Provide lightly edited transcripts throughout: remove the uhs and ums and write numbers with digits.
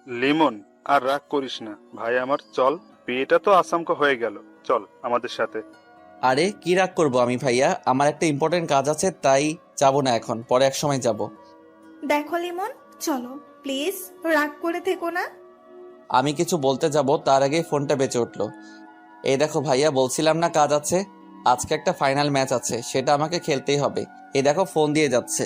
লিমন, আর রাগ করিস না ভাই আমার, চল। বিয়েটা তো আসামকা হয়ে গেল, চল আমাদের সাথে। আরে কি রাগ করবো আমি ভাইয়া, আমার একটা ইম্পর্টেন্ট কাজ আছে, তাই যাব না এখন, পরে এক সময় যাব। দেখো লিমন, চলো প্লিজ, রাগ করে থেকো না। আমি কিছু বলতে যাব তার আগে ফোনটা বেঁচে উঠলো। এই দেখো ভাইয়া, বলছিলাম না কাজ আছে, আজকে একটা ফাইনাল ম্যাচ আছে, সেটা আমাকে খেলতেই হবে। এই দেখো ফোন দিয়ে যাচ্ছে।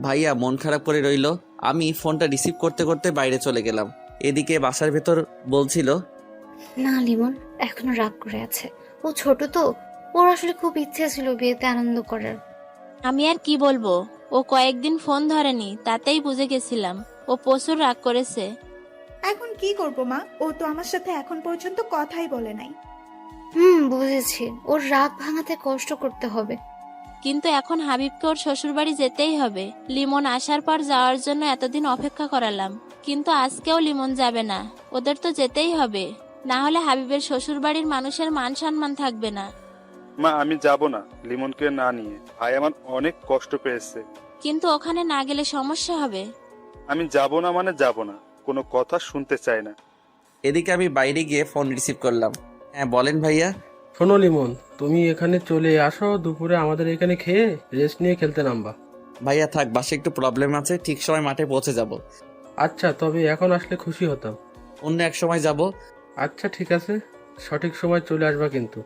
ভাইয়া মন খারাপ করে রইলো। আমি ফোনটা রিসিভ করতে করতে বাইরে চলে গেলাম। এদিকে বাসার ভেতর বলছিল, না লিমন এখনো রাগ করে আছে। ও ছোট তো, ওর আসলে খুব ইচ্ছে ছিল বিয়েতে আনন্দ করার। আমি আর কি বলবো, ও কয়েকদিন ফোন ধরেনি, তাতেই বুঝে গেছিলাম ও প্রচুর রাগ করেছে। এখন কি করব মা, ও তো আমার সাথে এখন পর্যন্ত কথাই বলে নাই। বুঝেছি, ওর রাগ ভাঙাতে কষ্ট করতে হবে। কিন্তু এখন হাবিবকে ওর শ্বশুরবাড়ি যেতেই হবে। লিমন আসার পর যাওয়ার জন্য এতদিন অপেক্ষা করালাম, কিন্তু আজকেও লিমন যাবে না। ওদের তো যেতেই হবে, না হলে হাবিবের শ্বশুরবাড়ির মানুষের মান সম্মান থাকবে না। মা আমি যাব না লিমনকে না নিয়ে, ভাই আমার অনেক কষ্ট পেয়েছে। কিন্তু ওখানে না গেলে সমস্যা হবে। আমি যাব না মানে যাব না, কোনো কথা শুনতে চাই না। এদিকে আমি বাইরে গিয়ে ফোন রিসিভ করলাম। হ্যাঁ বলেন ভাইয়া। শোনো লিমন, তুমি এখানে চলে আসো, দুপুরে আমাদের এখানে খেয়ে রেস্ট নিয়ে খেলতে নামবা। ভাইয়া থাক, বাসে একটু প্রবলেম আছে, ঠিক সময় মাঠে পৌঁছে যাব। আচ্ছা, তবে এখন আসলে খুশি হতাম। অন্য এক সময় যাব। আচ্ছা ঠিক আছে, সঠিক সময় চলে আসবা কিন্তু।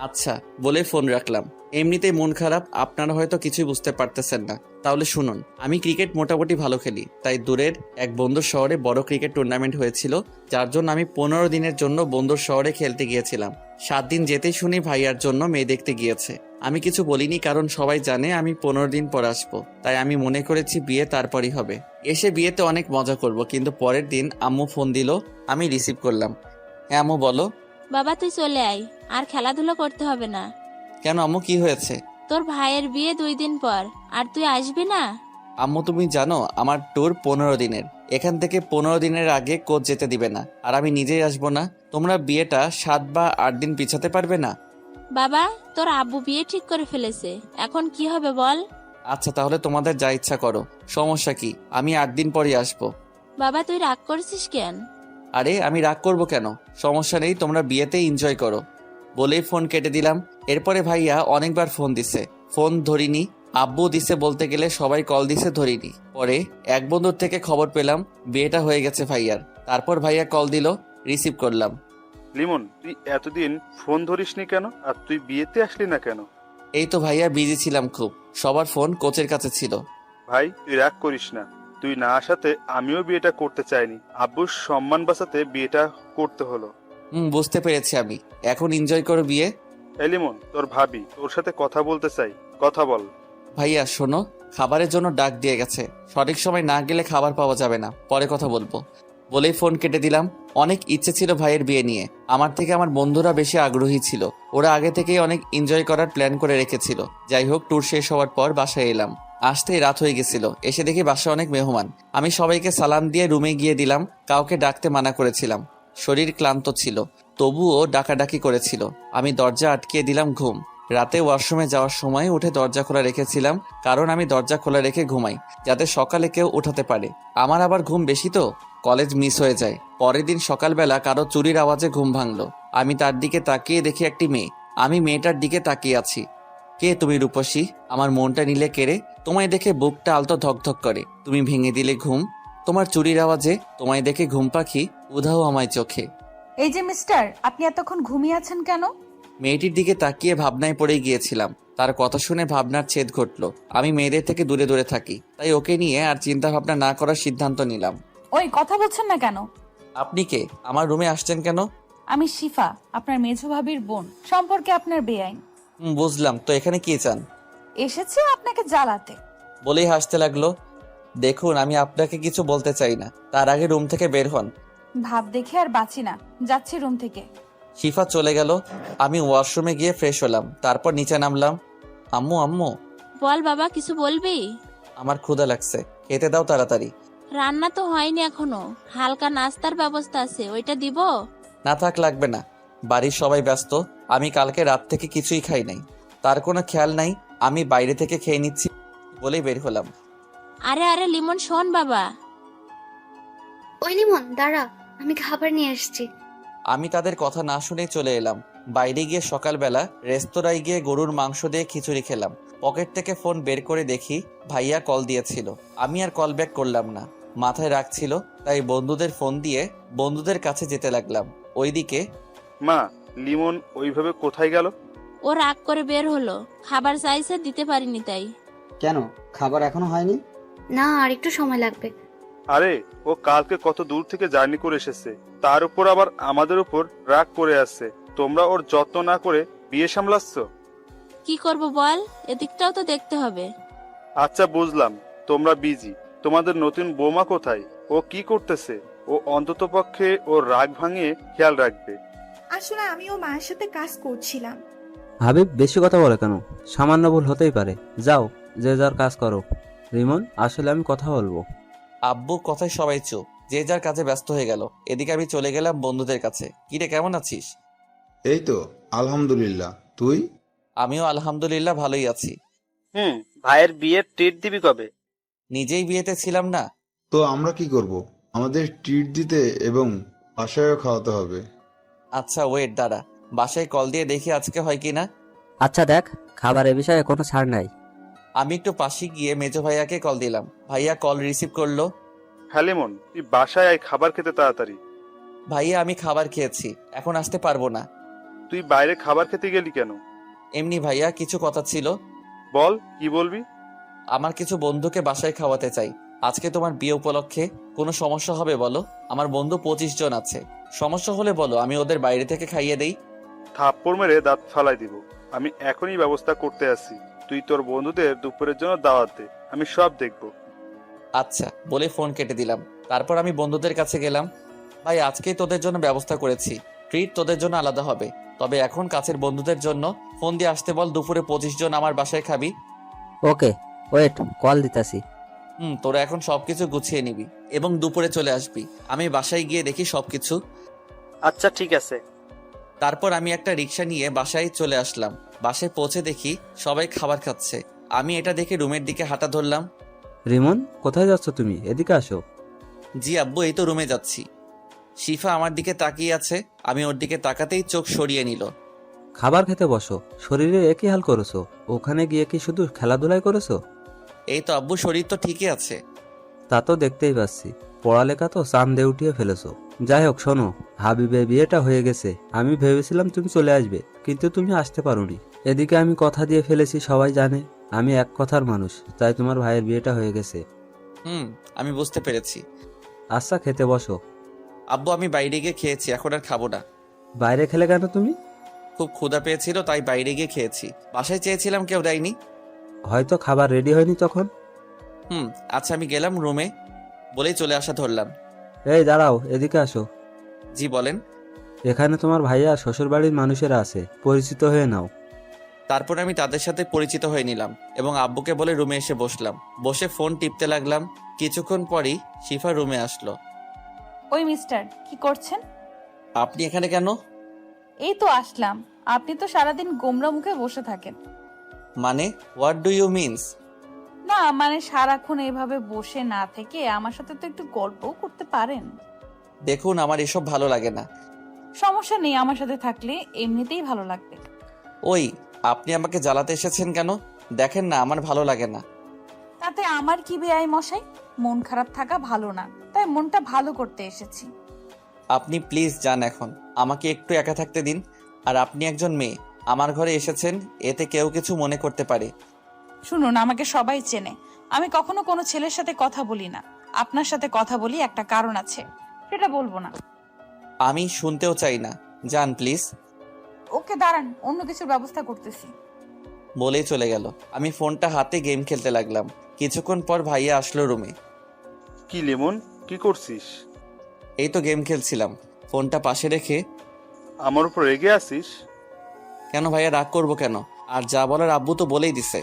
আচ্ছা বলে ফোন রাখলাম। এমনিতেই মন খারাপ, আপনারা হয়তো কিছুই বুঝতে পারতেছেন না, তাহলে শুনুন। আমি ক্রিকেট মোটামুটি ভালো খেলি, তাই দূরের এক বন্ধুর শহরে বড় ক্রিকেট টুর্নামেন্ট হয়েছিল, যার জন্য আমি 15 দিনের জন্য বন্ধুর শহরে খেলতে গিয়েছিলাম। 7 দিন যেতেই শুনি ভাইয়ার জন্য মেয়ে দেখতে গিয়েছে। আমি কিছু বলিনি, কারণ সবাই জানে আমি 15 দিন পর আসবো, তাই আমি মনে করেছি বিয়ে তারপরই হবে। এসে বিয়েতে অনেক মজা করব, কিন্তু পরের দিন আম্মু ফোন দিল, আমি রিসিভ করলাম। হ্যাঁ আম্মু বলো। বাবা তুই চলে আয়, আর খেলাধুলো করতে হবে না। কেন আম্মু, কি হয়েছে? তোর ভাইয়ের বিয়ে 2 দিন পর, আর তুই আসবি না? আম্মু তুমি জানো আমার ট্যুর 15 দিনের, এখান থেকে 15 দিনের আগে কোচ যেতে দিবে না, আর আমি নিজেই আসবো না। তোমরা বিয়েটা 7 বা 8 দিন পিছাতে পারবে না? বাবা তোর আব্বু বিয়ে ঠিক করে ফেলেছে, এখন কি হবে বল? আচ্ছা তাহলে তোমাদের যা ইচ্ছা করো, সমস্যা কি, আমি 8 দিন পরই আসবো। বাবা তুই রাগ করছিস কেন? আরে আমি রাগ করব কেন, সমস্যা নেই, তোমরা বিয়েতে এনজয় করো। বলেই ফোন কেটে দিলাম। এরপরে ভাইয়া অনেকবার ফোন দিছে, ফোন ধরিনি। আব্বু দিছে বলতে গেলে, সবাই কল দিছে, ধরিনি। পরে এক বন্ধুর থেকে খবর পেলাম বিয়েটা হয়ে গেছে ভাইয়ার। তারপর ভাইয়া কল দিল, রিসিভ করলাম। লিমন তুই এতদিন ফোন ধরিসনি কেন, আর তুই বিয়েতে আসলি না কেন? এই তো ভাইয়া বিজি ছিলাম খুব, সবার ফোন কোচের কাছে ছিল। ভাই তুই রাগ করিস না, তুই না আসাতে আমিও বিয়েটা করতে চাইনি, আব্বুর সম্মান বাঁচাতে বিয়েটা করতে হলো। বুঝতে পেরেছি আমি, এখন এনজয় করো বিয়ে। এই লিমন, তোর ভাবি তোর সাথে কথা বলতে চাই, কথা বল। ভাইয়া শোনো, খাবারের জন্য ডাক দিয়ে গেছে, সঠিক সময় না গেলে খাবার পাওয়া যাবে না, পরে কথা বলবো। বলেই ফোন কেটে দিলাম। অনেক ইচ্ছে ছিল ভাইয়ের বিয়ে নিয়ে, আমার থেকে আমার বন্ধুরা বেশি আগ্রহী ছিল, ওরা আগে থেকেই অনেক এনজয় করার প্ল্যান করে রেখেছিল। যাই হোক, ট্যুর শেষ হওয়ার পর বাসায় এলাম। আসতেই রাত হয়ে গেছিল, এসে দেখি বাসায় অনেক মেহমান। আমি সবাইকে সালাম দিয়ে রুমে গিয়ে দিলাম, কাউকে ডাকতে মানা করেছিলাম, শরীর ক্লান্ত ছিল, তবুও ডাকাডাকি করেছিল। আমি দরজা আটকিয়ে দিলাম। ঘুম। রাতে ওয়াশরুমে যাওয়ার সময় উঠে দরজা খোলা রেখেছিলাম, কারণ আমি দরজা খোলা রেখে ঘুমাই, যাতে সকালে কেউ উঠাতে পারে। আমার আবার ঘুম বেশি তো, কলেজ মিস হয়ে যায়। পরের দিন সকালবেলা কারো চুরির আওয়াজে ঘুম ভাঙলো। আমি তার দিকে তাকিয়ে দেখি একটি মেয়ে। আমি মেয়েটার দিকে তাকিয়ে আছি। কে তুমি রূপসী? আমার মনটা নিলে কেড়ে। তোমায় দেখে বুকটা আলতো ধকধক করে, তুমি ভেঙে দিলে ঘুম। তোমার চুরির আওয়াজে তোমায় দেখে ঘুম পাখি উধাও আমায় চোখে। এই যে মিস্টার, আপনি এতক্ষণ ঘুমিয়ে আছেন কেন? মেয়েটির দিকে তাকিয়ে ভাবনায় পড়ে গিয়েছিলাম। তার কথা শুনে ভাবনার ছেদ ঘটলো। আমি মেয়েদের থেকে দূরে দূরে থাকি, তাই ওকে নিয়ে আর চিন্তা ভাবনা না করার সিদ্ধান্ত নিলাম। ওই কথা বলছেন না কেন? আপনি কে? আমার রুমে আসছেন কেন? আমি শিফা, আপনার মেঝো ভাবির বোন, সম্পর্কে আপনার বেআইন। বুঝলাম, তো এখানে কি চান? এসেছে আপনাকে জ্বালাতে। বলেই হাসতে লাগলো। দেখুন আমি আপনাকে কিছু বলতে চাই না, তার আগে রুম থেকে বের হন। ভাব দেখে আর বাঁচি না, যাচ্ছি রুম থেকে। শিফা চলে গেল। আমি ওয়াশরুমে গিয়ে ফ্রেশ হলাম, তারপর নিচে নামলাম। আম্মু আম্মু। বল বাবা, কিছু বলবি? আমার ক্ষুধা লাগছে, খেতে দাও তাড়াতাড়ি। রান্না তো হয়নি এখনো, হালকা নাস্তার ব্যবস্থা আছে, ওইটা দিব? না থাক, লাগবে না, বাড়ির সবাই ব্যস্ত। আমি কালকে রাত থেকে কিছুই খাই নাই, তার কোনো খেয়াল নাই, আমি বাইরে থেকে খেয়ে নিচ্ছি বলেই বের হলাম। আরে আরে লিমন শোন বাবা। ওই লিমন দাঁড়া, আমি খাবার নিয়ে এসেছি। আমি তাদের কথা না শুনেই চলে এলাম। বাইরে গিয়ে সকালবেলা রেস্তোরাঁয় গিয়ে গরুর মাংস দিয়ে খিচুড়ি খেলাম। পকেট থেকে ফোন বের করে দেখি ভাইয়া কল দিয়েছিল। আমি আর কল ব্যাক করলাম না, মাথায় রাখছিল, তাই বন্ধুদের ফোন দিয়ে বন্ধুদের কাছে যেতে লাগলাম। ওইদিকে মা, লিমন ওইভাবে কোথায় গেল? ও রাগ করে বের হলো, খাবার চাইছে দিতে পারিনি তাই। কেন, খাবার এখনো হয়নি? না, আর একটু সময় লাগবে। আরে, ও কালকে কত দূর থেকে জার্নি করে এসেছে, তার উপর আবার আমাদের উপর রাগ করে আসছে। তোমরা ওর যত্ন না করে বিয়ে সামলাচ্ছ। কি করব বল, এদিকটাও তো দেখতে হবে। আচ্ছা বুঝলাম, তোমরা বিজি। তোমাদের নতুন বৌমা কোথায়? ও কি করতেছে? ও অন্তত পক্ষে ওর রাগ ভাঙিয়ে খেয়াল রাখবে। আসলে আমিও মায়ের সাথে কাজ করছিলাম। হাবিব বেশি কথা বলে কেন? সামান্য ভুল হতেই পারে, যাও যে যার কাজ করো। রিমন, আসলে আমি কথা বলবো। আব্বু কথায় সবাই চুপ, যে যার কাজে ব্যস্ত হয়ে গেল। এদিকে আমি চলে গেলাম বন্ধুদের কাছে। কিরে, কেমন আছিস? এই তো আলহামদুলিল্লাহ, তুই? আমিও আলহামদুলিল্লাহ ভালোই আছি। ভাইয়ের বিয়ের ট্রিট দিবি কবে? নিজেই বিয়েতে ছিলাম না। তো আমরা কি করব? আমাদের ট্রিট দিতে এবং বাসায়ও খাওয়াতে হবে। আচ্ছা ওয়েট, দাঁড়া, বাসায় কল দিয়ে দেখি আজকে হয় কিনা। আচ্ছা দেখ, খাবারের বিষয়ে কোনো ছাড় নাই। আমি একটু পাশে গিয়ে মেজো ভাইয়াকে কল দিলাম। ভাইয়া কল রিসিভ করলো। হ্যাঁ লিমন, তুই বাসায় আয় খাবার খেতে তাড়াতাড়ি। ভাইয়া আমি খাবার খেয়েছি, এখন আসতে পারবো না। তুই বাইরে খাবার খেতে গেলি কেন? এমনি ভাইয়া, কিছু কথা ছিল। বল, কি বলবি? আমার কিছু বন্ধুকে বাসায় খাওয়াতে চাই আজকে তোমার বিয়ে উপলক্ষে। কোনো সমস্যা হবে বলো? আমার বন্ধু 25 জন আছে। সমস্যা হলে বলো, আমি ওদের বাইরে থেকে খাইয়ে দেই। থাপ্পড় মেরে দাঁত ফালাই দিব। আমি এখনই ব্যবস্থা করতে আসি। তুই তোর বন্ধুদের দুপুরের জন্য দাওয়াত দে, আমি সব দেখব। আচ্ছা বলে ফোন কেটে দিলাম। তারপর আমি বন্ধুদের কাছে গেলাম। ভাই, আজকেই তোদের জন্য ব্যবস্থা করেছি, ট্রিট তোদের জন্য আলাদা হবে। তবে এখন কাছের বন্ধুদের জন্য ফোন দিয়ে আসতে বল, দুপুরে 25 জন আমার বাসায় খাবি। ওকে, ওয়েট, কল দিতাছি। তোরা এখন সবকিছু গুছিয়ে নিবি এবং দুপুরে চলে আসবি। আমি বাসায় গিয়ে দেখি সবকিছু। আচ্ছা ঠিক আছে। তারপর আমি একটা রিক্সা নিয়ে বাসায় চলে আসলাম। বাসায় পৌঁছে দেখি সবাই খাবার খাচ্ছে। আমি এটা দেখে রুমের দিকে হাঁটা ধরলাম। রিমন, কোথায় যাচ্ছ তুমি? এদিকে আসো। জি আব্বু, এই তো রুমে যাচ্ছি। শিফা আমার দিকে তাকিয়ে আছে, আমি ওর দিকে তাকাতেই চোখ সরিয়ে নিল। খাবার খেতে বসো, শরীরে একই হাল করেছো, ওখানে গিয়ে কি শুধু খেলাধুলাই করেছো? এই তো আব্বু, শরীর তো ঠিকই আছে। তা তো দেখতেই পাচ্ছি, পড়ালেখা তো চাঁদে উঠিয়ে ফেলেছো। যাই হোক শোনো, হাবিবের বিয়েটা হয়ে গেছে। আমি ভেবেছিলাম তুমি চলে আসবে, কিন্তু তুমি আসতে পারোনি। এদিকে আমি কথা দিয়ে ফেলেছি, সবাই জানে আমি এক কথার মানুষ, তাই তোমার ভাইয়ের বিয়েটা হয়ে গেছে। আমি বুঝতে পেরেছি। আচ্ছা খেতে বসো। আব্বু, আমি বাইরে গিয়ে খেয়েছি, এখন আর খাবো না। বাইরে খেলে কেন তুমি? খুব ক্ষুধা পেয়েছিল, তাই বাইরে গিয়ে খেয়েছি। বাসায় চেয়েছিলাম, কেউ দেয়নি। হয়তো খাবার রেডি হয়নি তখন। আচ্ছা আমি গেলাম রুমে বলেই চলে আসা ধরলাম। এই দাঁড়াও, এদিকে আসো। জি বলেন। এখানে তোমার ভাইয়া শ্বশুরবাড়ির মানুষেরা আছে, পরিচিত হয়ে নাও। তারপর আমি তাদের সাথে পরিচিত হয়ে নিলাম এবং আব্বুকে বলে রুমে এসে বসলাম। বসে ফোন টিপতে লাগলাম। কিছুক্ষণ পরই শিফা রুমে আসলো। ওই মিস্টার, কি করছেন? আপনি এখানে কেন? এই তো আসলাম। আপনি তো সারাদিন গোমরা মুখে বসে থাকেন। মানে হোয়াট ডু ইউ মিনস? না মানে সারাক্ষণ এইভাবে বসে না থেকে আমার সাথে তো একটু গল্পও করতে পারেন। দেখুন, আমার এসব ভালো লাগে না। সমস্যা নেই, আমার সাথে থাকলে এমনিতেই ভালো লাগবে। ওই, আপনি আমাকে জ্বালাতে এসেছেন কেন? দেখেন না, আমার ভালো লাগে না। তাতে আমার কি বেআই মশাই? মন খারাপ থাকা ভালো না, তাই মনটা ভালো করতে এসেছি। আপনি প্লিজ যান এখন, আমাকে একটু একা থাকতে দিন। আর আপনি একজন মেয়ে, আমার ঘরে এসেছেন, এতে কেউ কিছু মনে করতে পারে। শুনুন, আমাকে সবাই চেনে। আমি কখনো কোনো ছেলের সাথে কথা বলি না। আপনার সাথে কথা বলি একটা কারণ আছে, সেটা বলবো না। আমি শুনতেও চাই না, যান প্লিজ। ওকে দাঁড়ান, অন্য কিছুর ব্যবস্থা করতেছি। বলেই চলে গেল। আমি ফোনটা হাতে গেম খেলতে লাগলাম। কিছুক্ষণ পর ভাইয়া আসলো রুমে। কি লিমন, কি করছিস? এই তো গেম খেলছিলাম, ফোনটা পাশে রেখে। আমার উপর রেগে আছিস? কেন ভাইয়া, রাগ করবো কেন? আর যা বলার আব্বু তো বলেই দিছে।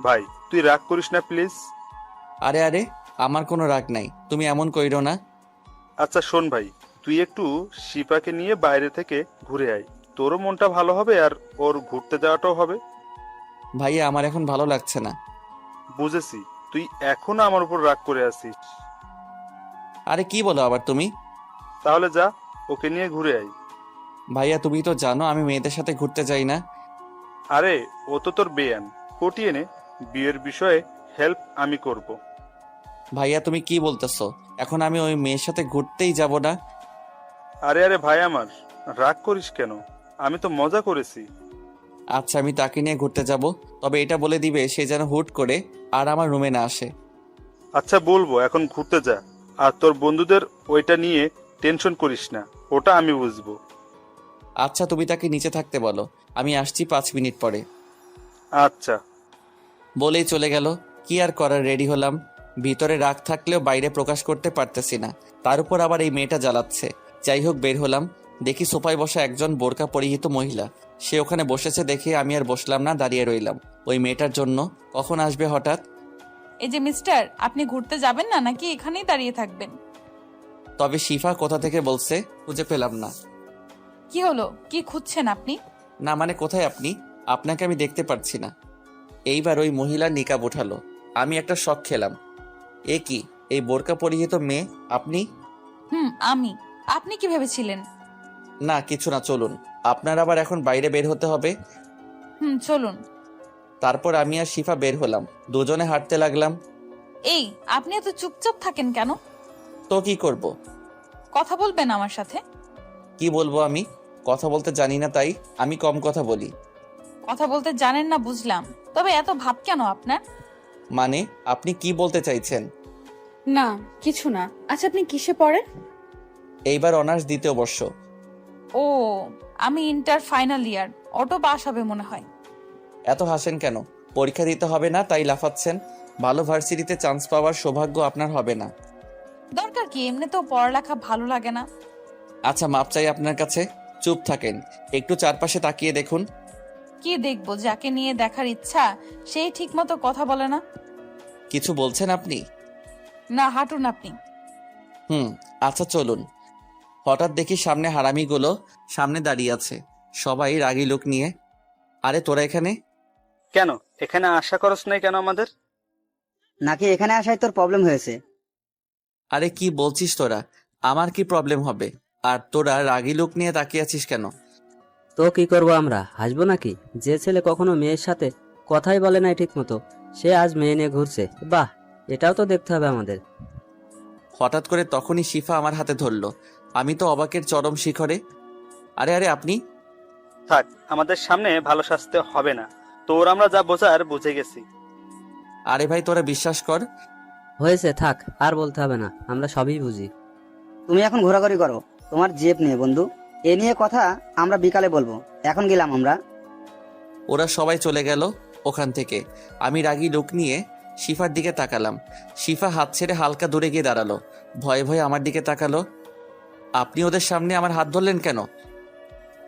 ভাই তুই রাগ করিস না প্লিজ। আরে আরে, আমার কোনো রাগ নাই, তুমি এমন কইরো না। আচ্ছা শোন ভাই, তুই একটু শিপাকে নিয়ে বাইরে থেকে ঘুরে আয়, তোরও মনটা ভালো হবে আর ওর ঘুরতে যাওয়াটাও হবে। ভাইয়া আমার এখন ভালো লাগছে না। বুঝেছি, তুই এখনো আমার উপর রাগ করে আছিস। আরে কি বলো আবার তুমি? তাহলে যা, ওকে নিয়ে ঘুরে আই। ভাইয়া তুমি তো জানো আমি মেয়েদের সাথে ঘুরতে যাই না। আরে ও তো তোর বেয়ান, পটিয়ে নে। বিয়ের বিষয়ে হেল্প আমি করব। ভাইয়া তুমি কি বলতেছো? এখন আমি ওই মেয়ের সাথে ঘুরতেই যাব না? আরে আরে ভাই আমার, রাগ করিস কেন? আমি তো মজা করেছি। আচ্ছা আমি তাকে নিয়ে ঘুরতে যাব, তবে এটা বলে দিবে সে যেন হুট করে আর আমার রুমে না আসে। আচ্ছা বলবো, এখন ঘুরতে যা। আর তোর বন্ধুদের ওইটা নিয়ে টেনশন করিস না, ওটা আমি বুঝবো। আচ্ছা তুমি তাকে নিচে থাকতে বলো, আমি আসছি 5 মিনিট পরে। আচ্ছা। বলেই চলে গেল। কি আর করার, রেডি হলাম। ভিতরে রাগ থাকলেও বাইরে প্রকাশ করতে পারতেছি না, তার উপর আবার এই মেয়েটা জ্বালাচ্ছে। যাই হোক বের হলাম, দেখি সোফায় বসা একজন বোরকা পরিহিত মহিলা। সে ওখানে বসেছে দেখে আমি আর বসলাম না, দাঁড়িয়ে রইলাম ওই মেয়েটার জন্য। কখন আসবে হঠাৎ? এই যে মিস্টার, আপনি ঘুরতে যাবেন না নাকি এখানেই দাঁড়িয়ে থাকবেন? তবে শিফা কোথা থেকে বলছে, খুঁজে পেলাম না। কি হলো, কি খুঁজছেন আপনি? না মানে কোথায় আপনি? আপনাকে আমি দেখতে পাচ্ছি না। এইবার ওই মহিলার নিকাব উঠালো। আমি একটা শক খেলাম। এ কি, এই বোরকা পরিহিত মেয়ে আপনি? আমি। আপনি কি ভেবেছিলেন? না কিছু না, চলুন। আপনার আবার এখন বাইরে বের হতে হবে? চলুন। তারপর আমি আর শিফা বের হলাম, দুজনে হাঁটতে লাগলাম। এই, আপনি এত চুপচাপ থাকেন কেন? তো কি করব? কথা বলবেন আমার সাথে? কি বলবো আমি? কথা বলতে জানি না তাই আমি কম কথা বলি। কথা বলতে জানেন না বুঝলাম, তবে এত ভাব কেন আপনার? মানে আপনি কি বলতে চাইছেন? না কিছু না। আচ্ছা আপনি কিসে পড়েন? এইবার অনার্স 2য় বর্ষ। ও, আমি inter final year, auto pass হবে মনে হয়। এত হাসেন কেন? পরীক্ষা দিতে হবে না তাই লাফাচ্ছেন? ভালো ভার্সিটিতে চান্স পাওয়ার সৌভাগ্য আপনার হবে না। দরকার কি, এমনি তো পড়ালেখা ভালো লাগে না। আচ্ছা মাপ চাই আপনার কাছে। চুপ থাকেন, একটু চারপাশে তাকিয়ে দেখুন। কি দেখবো? যাকে নিয়ে দেখার ইচ্ছা সেই ঠিক মতো কথা বলে না। কিছু বলছেন আপনি? না, হাঁটুন আপনি। আচ্ছা চলুন। হঠাৎ দেখি সামনে হারামিগুলো সামনে দাঁড়িয়ে আছে, সবাই রাগী লোক নিয়ে। আরে তোরা এখানে কেন? এখানে আশা করস নাই কেন আমাদের? নাকি এখানে আসায় তোর প্রবলেম হয়েছে? আরে কি বলছিস তোরা? আমার কি প্রবলেম হবে? আর তোরা রাগী লোক নিয়ে তাকিয়ে আছিস কেন? তো কি করব আমরা, হাসবো নাকি? যে ছেলে কখনো মেয়ের সাথে কথাই বলে নাই ঠিক মতো, সে আজ মেয়ে নিয়ে ঘুরছে। বাহ, এটাও তো দেখতে হবে আমাদের। হঠাৎ করে তখনই শিফা আমার হাতে ধরলো। আমি তো অবাকের চরম শিখরে। আরে আরে আপনি? থাক, আমাদের সামনে ভালো সাজতে হবে না। তোর আমরা যা বোঝার বুঝে গেছি। আরে ভাই তোরা বিশ্বাস কর। হয়েছে, থাক, আর বলতে হবে না, আমরা সবই বুঝি। তুমি এখন ঘোরাঘুরি করো তোমার জেব নিয়ে বন্ধু। এ নিয়ে কথা আমরা বিকালে বলবো, এখন গেলাম আমরা। ওরা সবাই চলে গেল ওখান থেকে। আমি রাগী লোক নিয়ে শিফার দিকে তাকালাম। শিফা হাত ছেড়ে হালকা দূরে গিয়ে দাঁড়ালো, ভয়ে ভয়ে আমার দিকে তাকালো। আপনি ওদের সামনে আমার হাত ধরলেন কেন?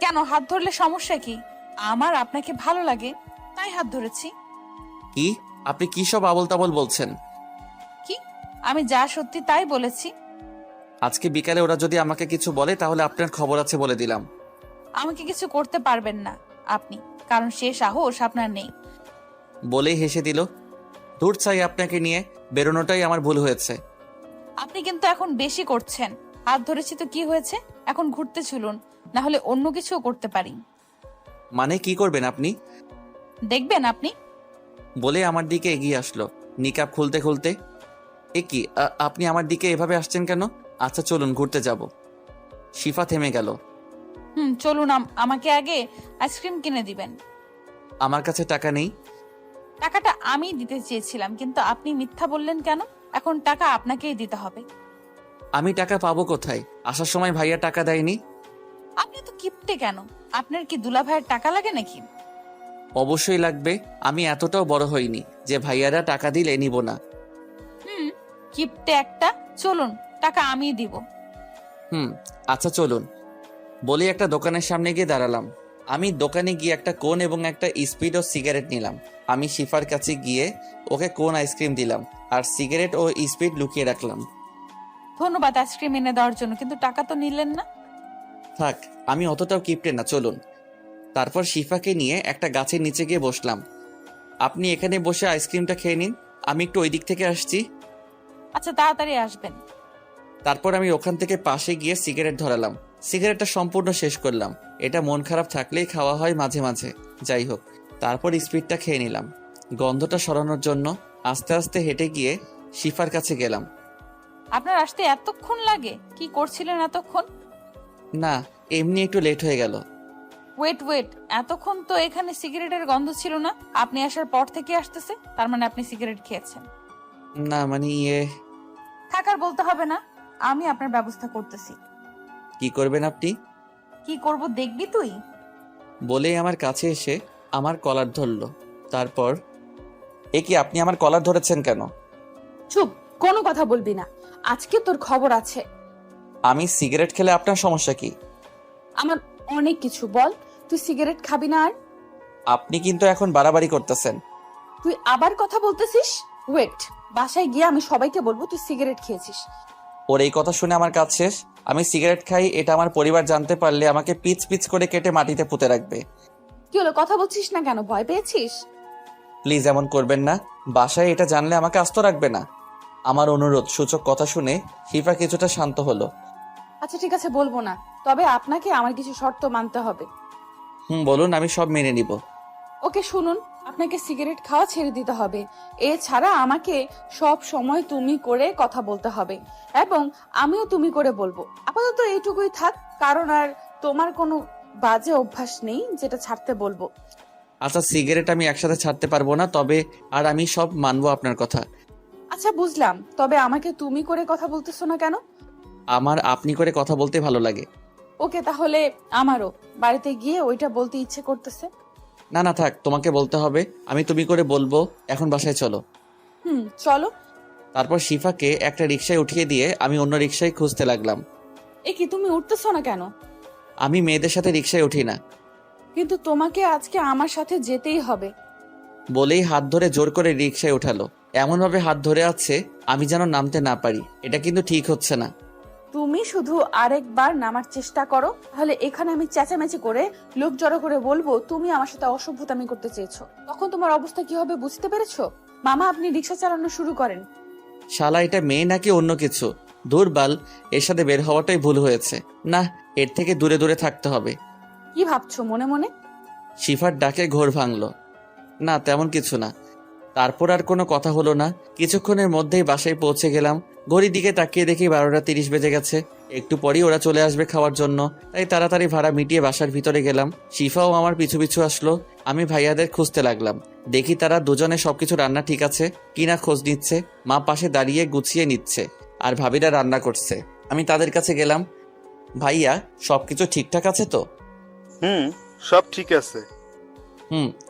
কেন, হাত ধরলে সমস্যা কি? আমার আপনাকে ভালো লাগে তাই হাত ধরেছি। কি? আপনি কি সব আবল তাবল বলছেন? কি? আমি যা সত্যি তাই বলেছি। আজকে বিকালে ওরা যদি আমাকে কিছু বলে তাহলে আপনার খবর আছে বলে দিলাম। আমাকে কিছু করতে পারবেন না আপনি, কারণ সে সাহস আপনার নেই। বলেই হেসে দিল। দূর চাই আপনাকে নিয়ে, বেরোনোটাই আমার ভুল হয়েছে। আপনি কিন্তু এখন বেশি করছেন। হাত ধরেছি তো কি হয়েছে, এখন ঘুরতে চলুন, না হলে অন্য কিছুও করতে পারি। মানে কি করবেন আপনি? দেখবেন আপনি। বলে আমার দিকে এগিয়ে আসলো নিকাব খুলতে খুলতে। এ কি, আপনি আমার দিকে এভাবে আসছেন কেন? আচ্ছা চলুন ঘুরতে যাব। শিফা থেমে গেল। চলুন, আমাকে আগে আইসক্রিম কিনে দিবেন। আমার কাছে টাকা নেই। টাকাটা আমি দিতে চেয়েছিলাম, কিন্তু আপনি মিথ্যা বললেন কেন? এখন টাকা আপনাকেই দিতে হবে। আমি টাকা পাবো কোথায়? আসার সময় ভাইয়া টাকা দেয়নি। আপনি তো কিপটে কেন? আপনার কি দুলা ভাইয়ের টাকা লাগে নাকি? অবশ্যই লাগবে, আমি এতটাও বড় হইনি যে ভাইয়ারা টাকা দিলে নিব না। কিপটে একটা। চলুন, টাকা আমিই দিব। আচ্ছা চলুন। বলে একটা দোকানের সামনে গিয়ে দাঁড়ালাম। আমি দোকানে গিয়ে একটা কোন এবং একটা স্পিড ও সিগারেট নিলাম। আমি শিফার কাছে গিয়ে ওকে কোন আইসক্রিম দিলাম আর সিগারেট ও স্পিড লুকিয়ে রাখলাম। ধন্যবাদ আইসক্রিম এনে দেওয়ার জন্য, কিন্তু টাকা তো নিলেন না। থাক, আমি অতটাও কিপটে না, চলুন। তারপর শিফাকে নিয়ে একটা গাছের নিচে গিয়ে বসলাম। আপনি এখানে বসে আইসক্রিমটা খেয়ে নিন, আমি একটু ওই দিক থেকে আসছি। আচ্ছা তাড়াতাড়ি আসবেন। তারপর আমি ওখান থেকে পাশে গিয়ে সিগারেট ধরালাম। সিগারেটটা সম্পূর্ণ শেষ করলাম। এটা মন খারাপ থাকলেই খাওয়া হয় মাঝে মাঝে। যাই হোক, তারপর স্পিডটা খেয়ে নিলাম। গন্ধটা সরানোর জন্য আস্তে আস্তে হেঁটে গিয়ে শিফার কাছে গেলাম। আপনার আসতে এতক্ষণ লাগে? কি করছিলেন এতক্ষণ? না, এমনি একটু লেট হয়ে গেল। ওয়েট, এতক্ষণ তো এখানে সিগারেটের গন্ধ ছিল না। আপনি আসার পর থেকে আসতেছে, তার মানে আপনি সিগারেট খেয়েছেন। না মানে থাকার বলতে হবে না, আমি আপনার ব্যবস্থা করতেছি। কি করবেন আপনি? কি করব দেখবি তুই। বলেই আমার কাছে এসে আমার কলার ধরলো। তারপর, কি আপনি আমার কলার ধরেছেন কেন? চুপ, কোনো কথা বলবি না, আজকে তোর খবর আছে। আমি সিগারেট খেলে আপনার সমস্যা কি? আমার অনেক কিছু, বল। তুই সিগারেট খাবি না আর? আপনি কিন্তু এখন বাড়াবাড়ি করতেছেন। তুই আবার কথা বলতেছিস? ওয়েট, বাসায় গিয়ে আমি সবাইকে বলবো তুই সিগারেট খেয়েছিস। ওর এই কথা শুনে আমার কাজ শেষ। আমি সিগারেট খাই এটা আমার পরিবার জানতে পারলে আমাকে পিচ পিচ করে কেটে মাটিতে পুঁতে রাখবে। কি হলো, কথা বলছিস না কেন? ভয় পেয়েছিস? প্লিজ এমন করবেন না। বাসায় এটা জানলে আমাকে আস্ত রাখবে না। আমার অনুরোধ সূচক কথা শুনে শিফা কিছুটা শান্ত হলো। আচ্ছা ঠিক আছে, বলবো না, তবে আপনাকে আমার কিছু শর্ত মানতে হবে। বলুন, আমি সব মেনে নিব। ওকে শুনুন, আপনাকে সিগারেট খাওয়া ছেড়ে দিতে হবে। এছাড়া আমাকে সব সময় তুমি করে কথা বলতে হবে এবং আমিও তুমি করে বলবো। আপাতত এইটুকুই থাক, কারণ আর তোমার কোনো বাজে অভ্যাস নেই যেটা ছাড়তে বলবো। আচ্ছা, সিগারেট আমি একসাথে ছাড়তে পারবো না, তবে আর আমি সব মানবো আপনার কথা। আচ্ছা বুঝলাম, তবে আমাকে তুমি করে কথা বলতেছো না কেন? আমার আপনি করে কথা বলতে ভালো লাগে। ওকে, তাহলে আমারও বাড়িতে গিয়ে ওইটা বলতে ইচ্ছে করতেছে। না না থাক, তোমাকে বলতে হবে। আমি তুমি করে বলবো। এখন বাসায় চলো। চলো। তারপর শিফাকে একটা রিকশায় উঠিয়ে দিয়ে আমি অন্য রিকশায় খুঁজতে লাগলাম। এ কি, তুমি উঠতেছো না কেন? আমি মেয়েদের সাথে রিকশায় উঠি না। কিন্তু তোমাকে আজকে আমার সাথে যেতেই হবে। বলেই হাত ধরে জোর করে রিকশায় উঠালো। এমনভাবে হাত ধরে আছে আমি যেন নামতে না পারি। এটা কিন্তু ঠিক হচ্ছে না। তুমি শুধু আরেকবার নামার চেষ্টা করো, তাহলে এখানে আমি চেঁচামেচি করে লোক জড়ো করে বলবো তুমি আমার সাথে অসভ্যতামি করতে চেয়েছো। তখন তোমার অবস্থা কি হবে বুঝতে পেরেছো? মামা, আপনি রিক্সা চালানো শুরু করেন। শালা, এটা মেয়ে নাকি অন্য কিছু? দুর্বাল, এর সাথে বের হওয়াটাই ভুল হয়েছে। না, এর থেকে দূরে দূরে থাকতে হবে। কি ভাবছো মনে মনে? শিফার ডাকে ঘোর ভাঙলো। না, তেমন কিছু না। তারপর আর কোনো কথা হলো না। কিছুক্ষণের মধ্যেই বাসায় পৌঁছে গেলাম। ঘড়ির দিকে তাকিয়ে দেখি 12:30 বেজে গেছে। একটু পরেই ওরা চলে আসবে খাওয়ার জন্য, তাই তাড়াতাড়ি ভাড়া মিটিয়ে বাসার ভিতরে গেলাম। শিফাও আমার পিছু পিছু আসলো। আমি ভাইয়াদের খুঁজতে লাগলাম। দেখি তারা দুজনে সবকিছু রান্না ঠিক আছে কিনা খোঁজ নিচ্ছে। মা পাশে দাঁড়িয়ে গুছিয়ে নিচ্ছে আর ভাবিরা রান্না করছে। আমি তাদের কাছে গেলাম। ভাইয়া, সবকিছু ঠিকঠাক আছে তো? সব ঠিক আছে।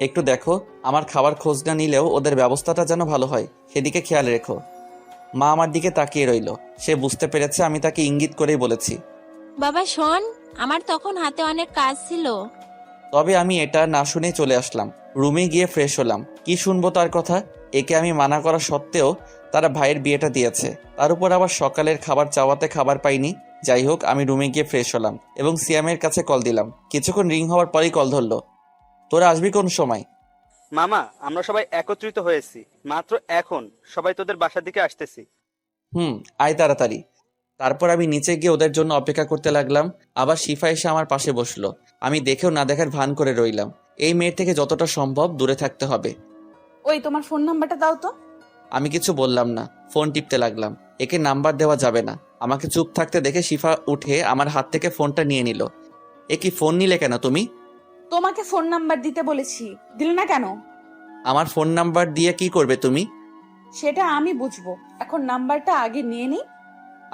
একটু দেখো, আমার খাবার খোঁজ না নিলেও ওদের ব্যবস্থাটা যেন ভালো হয়, সেদিকে খেয়াল রেখো। মা আমার দিকে তাকিয়ে রইল। সে বুঝতে পেরেছে আমি তাকে ইঙ্গিত করেই বলেছি। বাবা শোন, আমার তখন হাতে অনেক কাজ ছিল। তবে আমি এটা না শুনেই চলে আসলাম। রুমে গিয়ে ফ্রেশ হলাম। কি শুনবো তার কথা? একে আমি মানা করা সত্ত্বেও তারা ভাইয়ের বিয়েটা দিয়েছে, তার উপর আবার সকালের খাবার চাওয়াতে খাবার পাইনি। যাই হোক, আমি রুমে গিয়ে ফ্রেশ হলাম এবং সিয়ামের কাছে কল দিলাম। কিছুক্ষণ রিং হওয়ার পরেই কল ধরলো। তোরা আসবি কোন সময়? মামা, আমরা সবাই একত্রিত হয়েছি মাত্র এখন, সবাই তোদের বাসার দিকে আসতেছি। আয় তাড়াতাড়ি। তারপর আমি নিচে গিয়ে ওদের জন্য অপেক্ষা করতে লাগলাম। আবার শিফা এসে আমার পাশে বসলো। আমি দেখেও না দেখার ভান করে রইলাম। এই মেয়ের থেকে যতটা সম্ভব দূরে থাকতে হবে। ওই, তোমার ফোন নাম্বারটা দাও তো। আমি কিছু বললাম না, ফোন টিপতে লাগলাম। একে নাম্বার দেওয়া যাবে না। আমাকে চুপ থাকতে দেখে শিফা উঠে আমার হাত থেকে ফোনটা নিয়ে নিল। এ কি, ফোন নিলে কেন তুমি? তোমাকে ফোন নাম্বার দিতে বলেছি, দিলে না কেন? আমার ফোন নাম্বার দিয়ে কি করবে তুমি? সেটা আমি বুঝবো, এখন নাম্বারটা আগে নিয়ে নিই।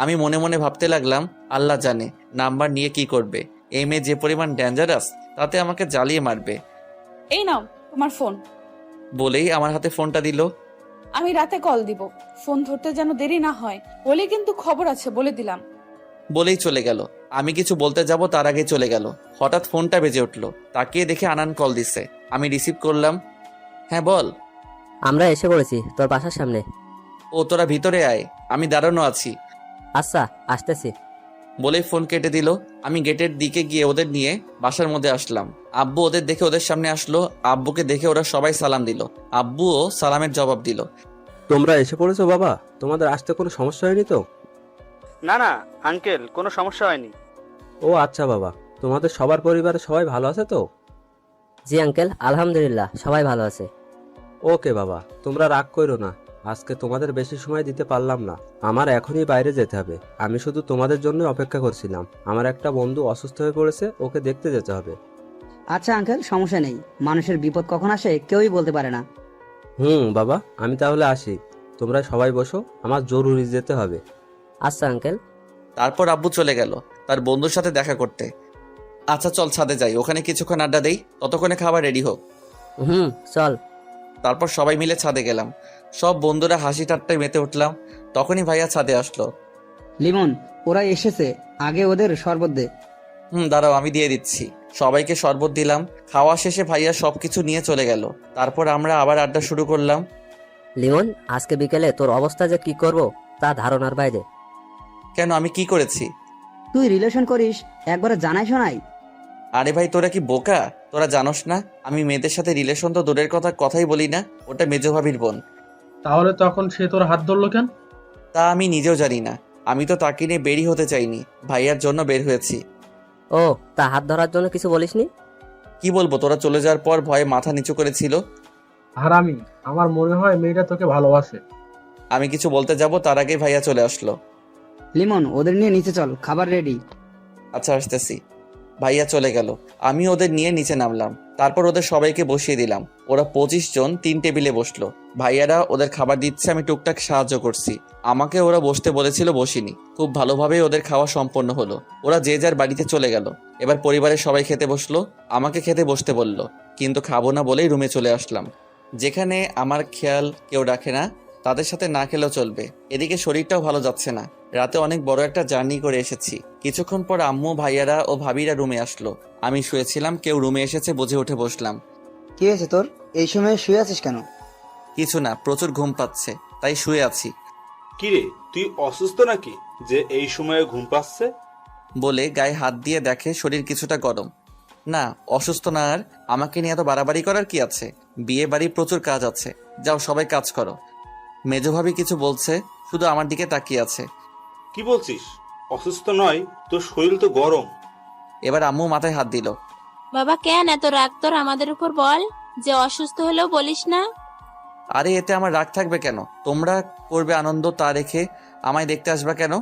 আমি মনে মনে ভাবতে লাগলাম, আল্লাহ জানে নাম্বার নিয়ে কি করবে। এই মেয়ে যে পরিমাণ ডেঞ্জারাস, তাতে আমাকে জ্বালিয়ে মারবে। এই নাও তোমার ফোন। বলেই আমার হাতে ফোনটা দিল। আমি রাতে কল দিব, ফোন ধরতে যেন দেরি না হয়, বলে কিন্তু খবর আছে বলে দিলাম। বলেই চলে গেল। আমি কিছু বলতে যাব তার আগে চলে গেল। হঠাৎ ফোনটা বেজে উঠলো। তাকিয়ে দেখে আনান কল দিচ্ছে। আমি রিসিভ করলাম। হ্যাঁ বল। আমরা এসে পড়েছি তোর বাসার সামনে। ও, তোরা ভিতরে আয়, আমি দাঁড়ানো আছি। আচ্ছা, আসতেছি। বলেই ফোন কেটে দিল। আমি গেটের দিকে গিয়ে ওদের নিয়ে বাসার মধ্যে আসলাম। আব্বু ওদের দেখে ওদের সামনে আসলো। আব্বুকে দেখে ওরা সবাই সালাম দিল। আব্বুও সালামের জবাব দিল। তোমরা এসে পড়েছো বাবা? তোমাদের আসতে কোনো সমস্যা হয়নি তো? না না আঙ্কেল, কোনো সমস্যা হয়নি। ও আচ্ছা বাবা, তোমাদের সবার পরিবারে সবাই ভালো আছে তো? জি আঙ্কেল, আলহামদুলিল্লাহ সবাই ভালো আছে। ওকে বাবা, তোমরা রাগ করো না, আজকে তোমাদের বেশি সময় দিতে পারলাম না। আমার এখনই বাইরে যেতে হবে। আমি শুধু তোমাদের জন্য অপেক্ষা করছিলাম। আমার একটা বন্ধু অসুস্থ হয়ে পড়েছে, ওকে দেখতে যেতে হবে। আচ্ছা আঙ্কেল, সমস্যা নেই। মানুষের বিপদ কখন আসে কেউই বলতে পারে না। বাবা, আমি তাহলে আসি। তোমরা সবাই বসো, আমার জরুরি যেতে হবে। আচ্ছা আঙ্কেল। তারপর আব্বু চলে গেল তার বন্ধুর সাথে দেখা করতে। আচ্ছা চল ছাদে যাই, ওখানে কিছুক্ষণ আড্ডা দেই, ততক্ষণে খাবার রেডি হোক। চল। তারপর সবাই মিলে ছাদে গেলাম। সব বন্ধুরা হাসি ঠাট্টায় মেতে উঠলাম। তখনই ভাইয়া ছাদে আসলো। লিমন, ওরা এসেছে, আগে ওদের শরবত দে। দাঁড়াও, আমি দিয়ে দিচ্ছি। সবাইকে শরবত দিলাম। খাওয়া শেষে ভাইয়া সবকিছু নিয়ে চলে গেল। তারপর আমরা আবার আড্ডা শুরু করলাম। লিমন, আজকে বিকেলে তোর অবস্থা যে কি করব তা ধারণার বাইরে। কেন, আমি কি করেছি? তুই রিলেশন করিস, একবারে জানাই শোনাই। আরে ভাই, তোরা কি বোকা? তোরা জানোস না আমি মেয়েদের সাথে রিলেশন তো দূরের কথাই বলি না। ওটা মেজো ভাবির বোন। তাহলে তখন সে তোর হাত ধরলো কেন? তা আমি নিজেও জানি না। আমি তো তাকে নিয়ে বেরি হতে চাইনি, ভাইয়ার জন্য বের হয়েছি। ও, তা হাত ধরার জন্য কিছু বলিসনি? কি বলবো, তোরা চলে যাওয়ার পর ভয়ে মাথা নিচু করেছিল। হারামি, আমার মনে হয় মেয়েটা তোকে ভালোবাসে। আমি কিছু বলতে যাব তার আগে ভাইয়া চলে আসলো। লিমন, ওদের নিয়ে নিচে চল, খাবার রেডি। আচ্ছা আসতেছি। ভাইয়া চলে গেল। আমি ওদের নিয়ে নিচে নামলাম। তারপর ওদের সবাইকে বসিয়ে দিলাম। ওরা 25 জন 3 টেবিলে বসলো। ভাইয়ারা ওদের খাবার দিচ্ছে, আমি টুকটাক সাহায্য করছি। আমাকে ওরা বসতে বলেছিল, বসিনি। খুব ভালোভাবেই ওদের খাওয়া সম্পন্ন হলো। ওরা যে যার বাড়িতে চলে গেল। এবার পরিবারের সবাই খেতে বসলো। আমাকে খেতে বসতে বলল, কিন্তু খাবো না বলেই রুমে চলে আসলাম। যেখানে আমার খেয়াল কেউ রাখে না, তাদের সাথে না খেলেও চলবে। এদিকে শরীরটাও ভালো যাচ্ছে না। রাতে অনেক বড় একটা জার্নি করে এসেছি। কিছুক্ষণ পর আম্মু, ভাইয়ারা ও ভাবিরা রুমে আসলো। আমি শুয়েছিলাম, কেউ রুমে এসেছে বুঝে উঠে বসলাম। কি হয়েছে তোর? এই সময় শুয়ে আছিস কেন? কিছু না, প্রচুর ঘুম পাচ্ছে, তাই শুয়ে আছি। কিরে, তুই অসুস্থ নাকি যে এই সময়ে ঘুম পাচ্ছে? বলে গায়ে হাত দিয়ে দেখে শরীর কিছুটা গরম। না, অসুস্থ না। আর আমাকে নিয়ে এত বাড়াবাড়ি করার কি আছে? বিয়ে বাড়ি প্রচুর কাজ আছে, যাও সবাই কাজ করো। মেজো ভাবি কিছু বলছে, শুধু আমার দিকে তাকিয়ে আছে। কি বলছিস? অসুস্থ নয়, তোর শরীর তো গরম। এবার আম্মু মাথায় হাত দিল। বাবা কেন এত রাগ তোর আমাদের উপর? বল, যে অসুস্থ হলেও বলিস না। আরে এতে আমার রাগ থাকবে কেন? তোমরা করবে আনন্দ, তা রেখে আমায় দেখতে আসবা কেন?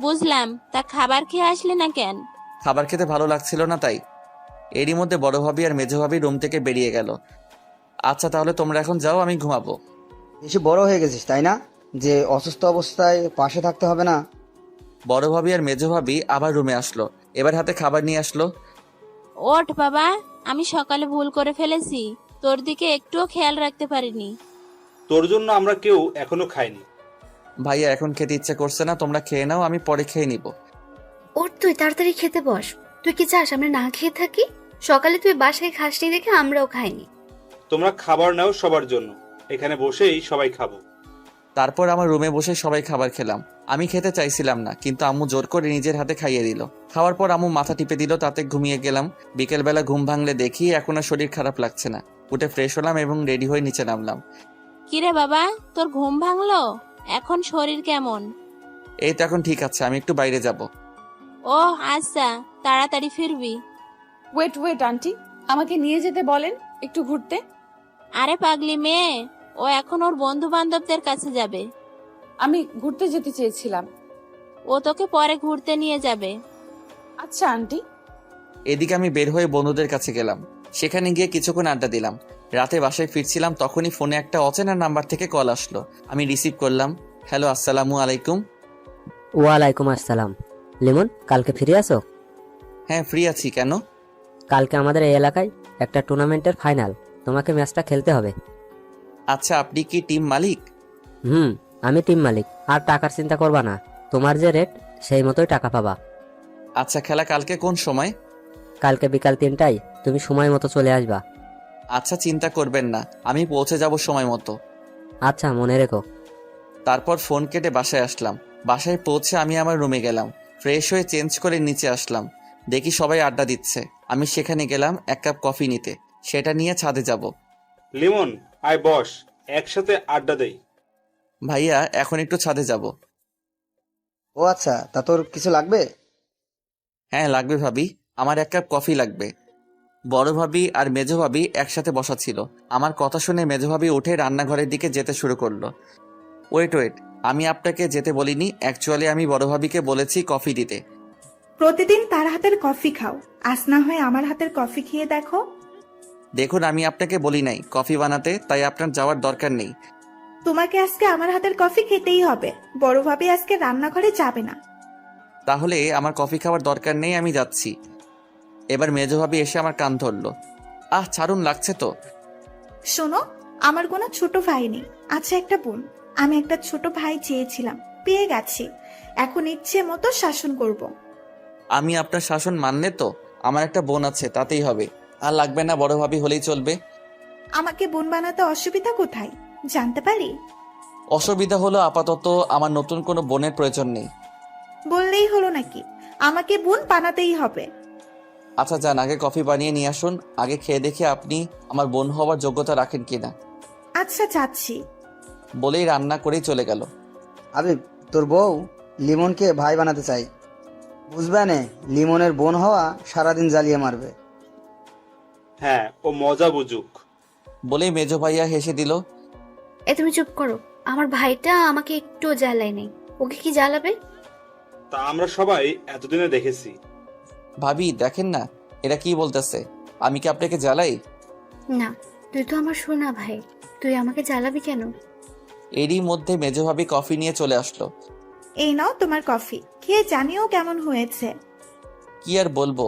বুঝলাম। তা খাবার খেয়ে আসলি না কেন? খাবার খেতে ভালো লাগছিল না তাই। এরই মধ্যে বড় ভাবি আর মেজো ভাবি রুম থেকে বেরিয়ে গেল। আচ্ছা তাহলে তোমরা এখন যাও, আমি ঘুমাবো। বেশি বড় হয়ে গেছিস তাই না, যে অসুস্থ অবস্থায় পাশে থাকতে হবে না? বড় ভাবি আর মেজো ভাবি আবার রুমে আসলো। এবার হাতে খাবার নিয়ে আসলো। ওঠ বাবা, আমি সকালে ভুল করে ফেলেছি, তোর দিকে একটুও খেয়াল রাখতে পারিনি। তোর জন্য আমরা কেউ এখনো খাইনি। ভাইয়া এখন খেতে ইচ্ছে করছে না, তোমরা খেয়ে নাও, আমি পরে খেয়ে নিব। ওর, তুই তাড়াতাড়ি খেতে বস। তুই কি চাস আমরা না খেয়ে থাকি? সকালে তুই বাসায় খাসনি দেখে আমরাও খাইনি। তোমরা খাবার নাও সবার জন্য, এখানে বসেই সবাই খাবো। তারপর আমার রুমে বসে সবাই খাবার খেলাম। আমি খেতে চাইছিলাম না, কিন্তু আম্মু জোর করে নিজের হাতে খাইয়ে দিল। খাওয়ার পর আম্মু মাথা টিপে দিল, তাতে ঘুমিয়ে গেলাম। বিকেলবেলা ঘুম ভাঙলে দেখি এখন আর শরীর খারাপ লাগছে না। উঠে ফ্রেশ হলাম এবং রেডি হয়ে নিচে নামলাম। কিরে বাবা, তোর ঘুম ভাঙলো? এখন শরীর কেমন? এই তো এখন ঠিক আছে, আমি একটু বাইরে যাব। ও আচ্ছা, তাড়াতাড়ি ফিরবি। ওয়েট আন্টি, আমাকে নিয়ে যেতে বলেন একটু ঘুরতে। আরে পাগলি মেয়ে, ও এখন ওর বন্ধু বান্ধবদের কাছে যাবে। আমি ঘুরতে যেতে চেয়েছিলাম। ও তোকে পরে ঘুরতে নিয়ে যাবে। আচ্ছা আন্টি। এদিকে আমি বের হয়ে বন্ধুদের কাছে গেলাম। সেখানে গিয়ে কিছুক্ষণ আড্ডা দিলাম। রাতে বাসায় ফিরছিলাম, তখনই ফোনে একটা অচেনা নাম্বার থেকে কল আসলো। আমি রিসিভ করলাম। হ্যালো, আসসালামু আলাইকুম। ওয়ালাইকুম আসসালাম। লিমন, কালকে ফিরে আসো? হ্যাঁ, ফ্রি আছি। কেন? কালকে আমাদের এই এলাকায় একটা টুর্নামেন্টের ফাইনাল, তোমাকে ম্যাচটা খেলতে হবে। আচ্ছা, আপনি কি টিম মালিক? আমি টিম মালিক। আর টাকার চিন্তা করবা না, তোমার যে রেট সেই মতোই টাকা পাবা। আচ্ছা, খেলা কালকে কোন সময়? কালকে বিকাল 3টায় তুমি সময় মতো চলে আসবা। আচ্ছা, চিন্তা করবেন না, আমি পৌঁছে যাব সময় মতো। আচ্ছা, মনে রেখো। তারপর ফোন কেটে বাসায় আসলাম। বাসায় পৌঁছে আমি আমার রুমে গেলাম। ফ্রেশ হয়ে চেঞ্জ করে নিচে আসলাম। দেখি সবাই আড্ডা দিচ্ছে। আমি সেখানে গেলাম এক কাপ কফি নিতে, সেটা নিয়ে ছাদে যাব। লিমন, আয় বস, একসাথে আড্ডা দেই। ভাইয়া এখন একটু ছাদে যাব। ও আচ্ছা, তা তোর কিছু লাগবে? হ্যাঁ লাগবে ভাবি, আমার 1 কাপ কফি লাগবে। বড় ভাবি আর মেজো ভাবি একসাথে বসা ছিল। আমার কথা শুনে মেজো ভাবি উঠে রান্নাঘরের দিকে যেতে শুরু করলো। ওয়েট, আমি আপনাকে যেতে বলিনি, অ্যাকচুয়ালি আমি বড় ভাবিকে বলেছি কফি দিতে। প্রতিদিন তার হাতের কফি খাও, আজ না হয় আমার হাতের কফি খেয়ে দেখো। দেখুন, আমি আপনাকে বলি নাই কফি বানাতে, তাই আপনার যাওয়ার দরকার নেই। তোমাকে আজকে আমার হাতের কফি খেতেই হবে। বড় ভাবি আজকে রান্নাঘরে যাবে না। তাহলে আমার কফি খাওয়ার দরকার নেই, আমি যাচ্ছি। এবার মেজো ভাবি এসে আমার কান ধরলো। ছাড়ুন, লাগছে তো। শোনো, আমার কোনো ছোট ভাই নেই, আছে একটা বোন। আমি একটা ছোট ভাই চেয়েছিলাম, পেয়ে গেছি। এখন ইচ্ছে মতো শাসন করব। আমি আপনার শাসন মানলে তো আমার একটা বোন আছে, তাতেই হবে। আর লাগবে না, বড় ভাবি হলেই চলবে। আমাকে বোন বানাতে অসুবিধা কোথায় জানতে পারি? অসুবিধা হলো আপাতত আমার নতুন কোনো বোনের প্রয়োজন নেই। বললেই হলো নাকি? আমাকে বোন বানাতেই হবে। আচ্ছা যান, আগে কফি বানিয়ে নিয়ে আসুন, আগে খেয়ে দেখে আপনি আমার বোন হওয়ার যোগ্যতা রাখেন কিনা। আচ্ছা যাচ্ছি। বলেই রান্না করেই চলে গেল। আবিব, তোর বউ লিমনকে ভাই বানাতে চাই। বুঝবে নে, লিমনের বোন হওয়া সারাদিন জ্বালিয়ে মারবে। হ্যাঁ, ও মজা বুঝুক। বলেই মেজো ভাইয়া হেসে দিল। তুমি চুপ করো, আমার ভাইটা আমাকে একটু জ্বালায় নেই, ওকে কি জ্বালাবে? তা আমরা সবাই এতদিনে দেখেছি। ভাবি দেখেন না, এরা কি বলতেছে, আমি কি আপনাকে জ্বালাই? না, তুই তো আমার সোনা ভাই, তুই আমাকে জ্বালাবি কেন? এরই মধ্যে মেজো ভাবি কফি নিয়ে চলে আসলো। এই নাও তোমার কফি, খেয়ে জানিও কেমন হয়েছে। কি আর বলবো,